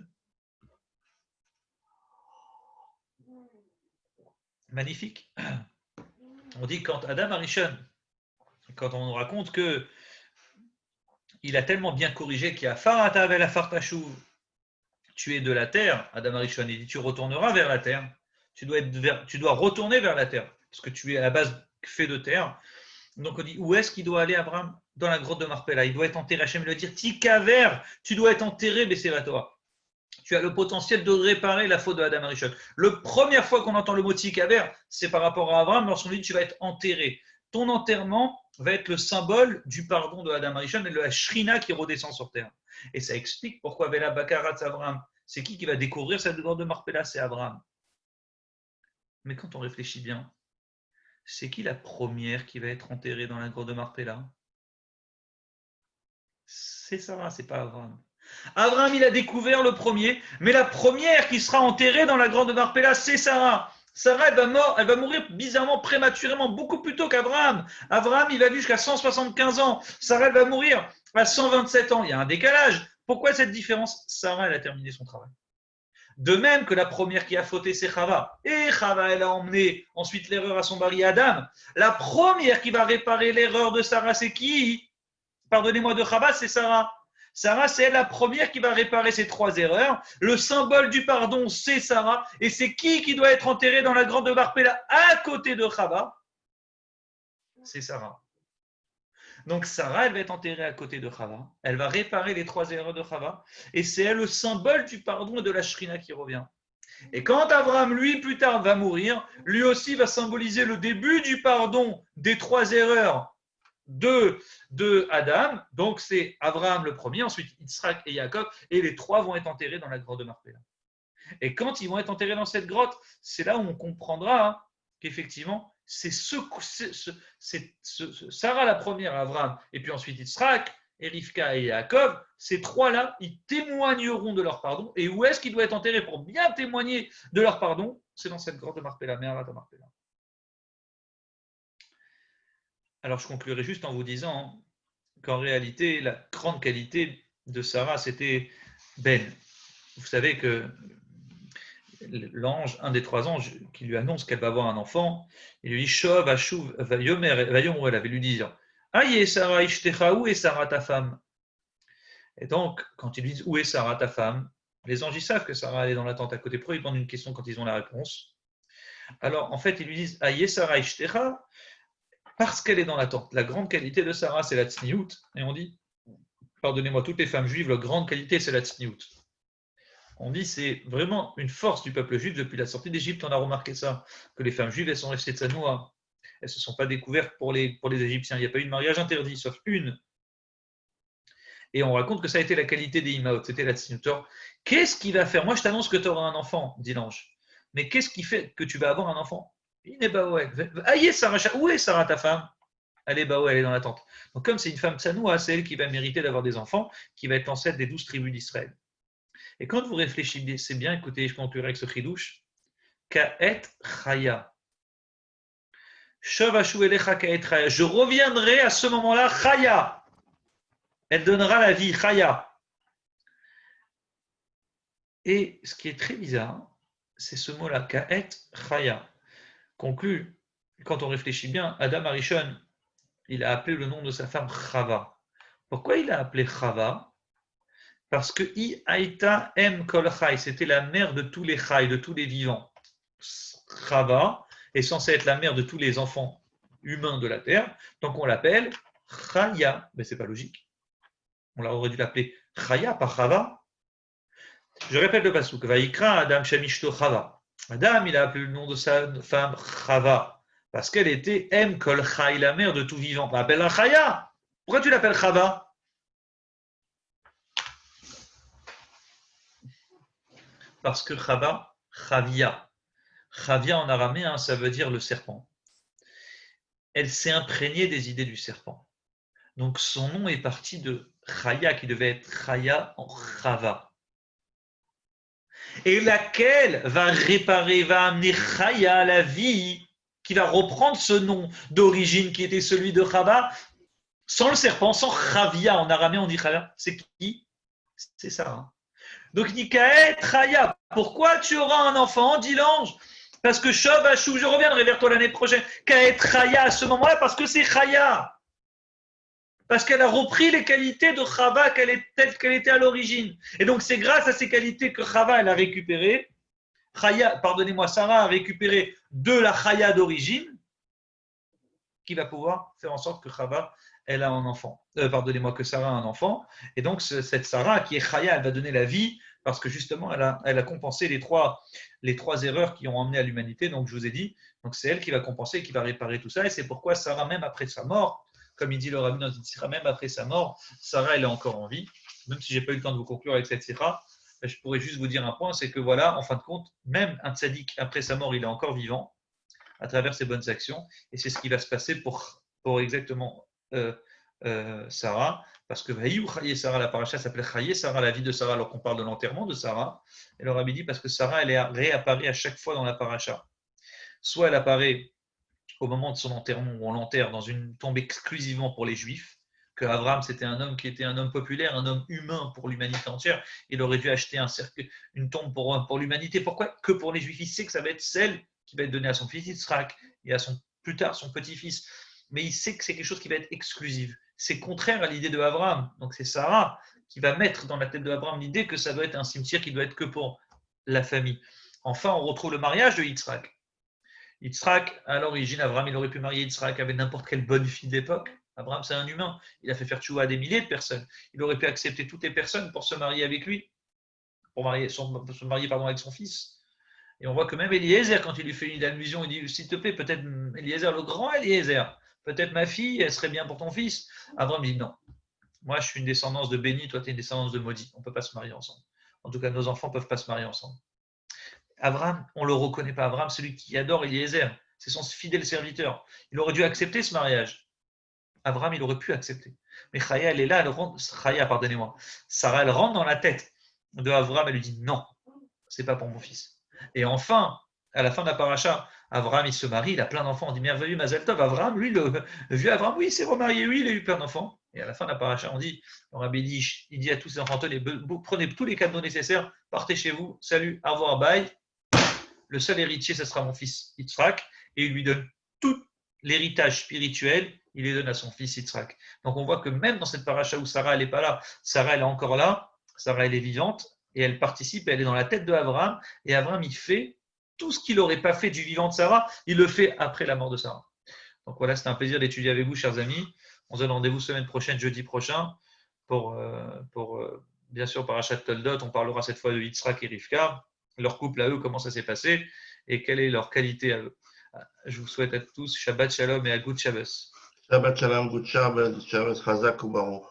Magnifique. On dit quand Adam Arishon, quand on nous raconte que il a tellement bien corrigé qu'il a farata vel afartashuv, tu es de la terre, Adam Arishon, il dit tu retourneras vers la terre, tu dois retourner vers la terre, parce que tu es à la base fait de terre. Donc on dit, où est-ce qu'il doit aller Abraham? Dans la grotte de Marpella. Il doit être enterré. Hachem lui dire, Tikaver, tu dois être enterré, toi. Tu as le potentiel de réparer la faute de Adam Arishon. La première fois qu'on entend le mot Tikaver, c'est par rapport à Abraham, lorsqu'on dit tu vas être enterré. Ton enterrement va être le symbole du pardon de Adam Arishon et de la Shrina qui redescend sur terre. Et ça explique pourquoi Vela Bakarat Abraham. C'est qui va découvrir cette grotte de Marpella? C'est Abraham. Mais quand on réfléchit bien, c'est qui la première qui va être enterrée dans la grotte de Marpella? C'est Sarah, c'est pas Abraham. Abraham, il a découvert le premier, mais la première qui sera enterrée dans la grotte de Marpella, c'est Sarah. Sarah, elle va mourir bizarrement, prématurément, beaucoup plus tôt qu'Abraham. Abraham, il va vivre jusqu'à 175 ans. Sarah, elle va mourir à 127 ans. Il y a un décalage. Pourquoi cette différence? Sarah, elle a terminé son travail. De même que la première qui a fauté, c'est Chava. Et Chava, elle a emmené ensuite l'erreur à son mari Adam. La première qui va réparer l'erreur de Sarah, c'est qui? Pardonnez-moi de Chava, c'est Sarah. Sarah, c'est elle la première qui va réparer ces trois erreurs. Le symbole du pardon, c'est Sarah. Et c'est qui doit être enterré dans la grande Marpella à côté de Chava? C'est Sarah. Donc Sarah, elle va être enterrée à côté de Chava. Elle va réparer les trois erreurs de Chava. Et c'est elle le symbole du pardon et de la Shrina qui revient. Et quand Abraham, lui, plus tard, va mourir, lui aussi va symboliser le début du pardon des trois erreurs de Adam. Donc c'est Abraham le premier, ensuite Yitzhak et Yaakov, et les trois vont être enterrés dans la grotte de Marpella. Et quand ils vont être enterrés dans cette grotte, c'est là où on comprendra qu'effectivement, c'est Sarah la première, Abraham, et puis ensuite Yitzhak, et Rivka et Yaakov, ces trois-là, ils témoigneront de leur pardon. Et où est-ce qu'ils doivent être enterrés pour bien témoigner de leur pardon? C'est dans cette grotte de Marpella, Me'arat Marpella. Alors je conclurai juste en vous disant qu'en réalité, la grande qualité de Sarah, c'était Ben. Vous savez que l'ange, un des 3 anges, qui lui annonce qu'elle va avoir un enfant, il lui dit Shov, Ashuv, Vayomer, elle avait lui dit Aïe, Sarah, Ishtecha, où est Sarah ta femme? Et donc, quand ils lui disent où est Sarah ta femme, les anges ils savent que Sarah elle est dans la tente à côté. Pourquoi ils demandent une question quand ils ont la réponse? Alors, en fait, ils lui disent Aïe, Sarah, Ishtecha, parce qu'elle est dans la tente. La grande qualité de Sarah, c'est la tsniout. Et on dit pardonnez-moi, toutes les femmes juives, leur grande qualité, c'est la tsniout. On dit c'est vraiment une force du peuple juif depuis la sortie d'Égypte. On a remarqué ça, que les femmes juives, elles sont restées tsanoua. Elles ne se sont pas découvertes pour les Égyptiens. Il n'y a pas eu de mariage interdit, sauf une. Et on raconte que ça a été la qualité des imaot, c'était la tsniout. Qu'est-ce qui va faire? Moi, je t'annonce que tu auras un enfant, dit l'ange. Mais qu'est-ce qui fait que tu vas avoir un enfant? Il n'est pas où est Sarah ta femme? Elle est elle est dans la tente. Donc, comme c'est une femme tsanoua, c'est elle qui va mériter d'avoir des enfants, qui va être l'ancêtre des 12 tribus d'Israël. Et quand vous réfléchissez bien, écoutez, je conclurai avec ce chidouche, Ka'et Chaya. Je reviendrai à ce moment-là, Chaya. Elle donnera la vie, Chaya. Et ce qui est très bizarre, c'est ce mot-là, Ka'et Chaya. Conclu, quand on réfléchit bien, Adam Arishon, il a appelé le nom de sa femme Chava. Pourquoi il a appelé Chava? Parce que I Aïta M Kol Chai, c'était la mère de tous les Chai, de tous les vivants. Chava est censée être la mère de tous les enfants humains de la terre, donc on l'appelle Chaya. Mais c'est pas logique. On aurait dû l'appeler Chaya, pas Chava. Je répète le pasuk. Vaikra Adam Shamishto Chava. Adam, il a appelé le nom de sa femme Chava, parce qu'elle était M Kol Chai, la mère de tout vivant. On l'appelle la Chaya. Pourquoi tu l'appelles Chava? Parce que Chava, Chavia. Chavia en araméen, ça veut dire le serpent. Elle s'est imprégnée des idées du serpent. Donc son nom est parti de Chaya, qui devait être Chaya en Chava. Et laquelle va réparer, va amener Chaya à la vie, qui va reprendre ce nom d'origine qui était celui de Chava, sans le serpent, sans Chavia. En araméen, on dit Chavia. C'est qui? C'est ça. Hein. Donc, Nikaet Chaya, pourquoi tu auras un enfant, dit l'ange? Parce que Shov Ashou, je reviendrai vers toi l'année prochaine. Kaet Chaya à ce moment-là, parce que c'est Chaya. Parce qu'elle a repris les qualités de Chava telles qu'elle était à l'origine. Et donc, c'est grâce à ces qualités que Chava, elle a récupéré. Chaya, pardonnez-moi, Sarah a récupéré de la Chaya d'origine, qui va pouvoir faire en sorte que Chava, elle a un enfant. Pardonnez-moi, que Sarah a un enfant. Et donc, cette Sarah qui est Chaya, elle va donner la vie, parce que justement, elle a compensé les trois erreurs qui ont emmené à l'humanité. Donc, je vous ai dit, donc c'est elle qui va compenser, qui va réparer tout ça. Et c'est pourquoi Sarah, même après sa mort, comme il dit le Rabbi dans une sira, même après sa mort, Sarah, elle est encore en vie. Même si je n'ai pas eu le temps de vous conclure avec cette sira, je pourrais juste vous dire un point, c'est que voilà, en fin de compte, même un tzaddik, après sa mort, il est encore vivant à travers ses bonnes actions. Et c'est ce qui va se passer pour exactement Sarah, parce que Sarah, la paracha s'appelle Chaye Sarah, la vie de Sarah, alors qu'on parle de l'enterrement de Sarah. Et le Rabbi dit parce que Sarah, elle réapparaît à chaque fois dans la paracha. Soit elle apparaît au moment de son enterrement, où on l'enterre dans une tombe exclusivement pour les Juifs, que Abraham, c'était un homme qui était un homme populaire, un homme humain pour l'humanité entière. Il aurait dû acheter une tombe pour l'humanité. Pourquoi? Que pour les Juifs. Il sait que ça va être celle qui va être donnée à son fils Yitzhak et à plus tard son petit-fils. Mais il sait que c'est quelque chose qui va être exclusif. C'est contraire à l'idée de Abraham. Donc c'est Sarah qui va mettre dans la tête de Abraham l'idée que ça doit être un cimetière qui doit être que pour la famille. Enfin, on retrouve le mariage de Yitzhak. Yitzhak, à l'origine, Abraham, il aurait pu marier Yitzhak avec n'importe quelle bonne fille d'époque. Abraham, c'est un humain. Il a fait faire tchouva à des milliers de personnes. Il aurait pu accepter toutes les personnes pour se marier avec lui, pour se marier avec son fils. Et on voit que même Eliezer, quand il lui fait une allusion, il dit, s'il te plaît, peut-être Eliezer, le grand Eliezer, peut-être ma fille, elle serait bien pour ton fils. Abraham dit, non. Moi, je suis une descendance de béni, toi, tu es une descendance de maudit. On ne peut pas se marier ensemble. En tout cas, nos enfants ne peuvent pas se marier ensemble. Abraham, on ne le reconnaît pas. Abraham, celui qui adore Eliezer, c'est son fidèle serviteur. Il aurait dû accepter ce mariage. Abraham, il aurait pu accepter. Mais Chaya, elle est là, pardonnez-moi. Sarah, elle rentre dans la tête de Abraham, elle lui dit non, c'est pas pour mon fils. Et enfin, à la fin de la paracha, Abraham, il se marie, il a plein d'enfants. On dit merveilleux, Mazal Tov. Abraham, lui, le vieux Abraham, oui, il s'est remarié, oui, il a eu plein d'enfants. Et à la fin de la paracha, on dit, le Rabbi dit, il dit à tous ses enfants, prenez tous les cadeaux nécessaires, partez chez vous, salut, au revoir, bye. Le seul héritier, ce sera mon fils Yitzhak, et il lui donne tout l'héritage spirituel, il les donne à son fils Yitzhak. Donc on voit que même dans cette paracha où Sarah, elle n'est pas là, Sarah, elle est encore là, Sarah, elle est vivante, et elle participe, elle est dans la tête de Abraham, et Abraham, il fait tout ce qu'il n'aurait pas fait du vivant de Sarah, il le fait après la mort de Sarah. Donc voilà, c'était un plaisir d'étudier avec vous, chers amis. On se donne rendez-vous semaine prochaine, jeudi prochain, pour bien sûr, Parashat Toldot. On parlera cette fois de Yitzhak et Rivka, leur couple à eux, comment ça s'est passé, et quelle est leur qualité à eux. Je vous souhaite à tous Shabbat Shalom et à Good Shabbos. Shabbat Shalom, Good Shabbos, Chazak ou Baruch.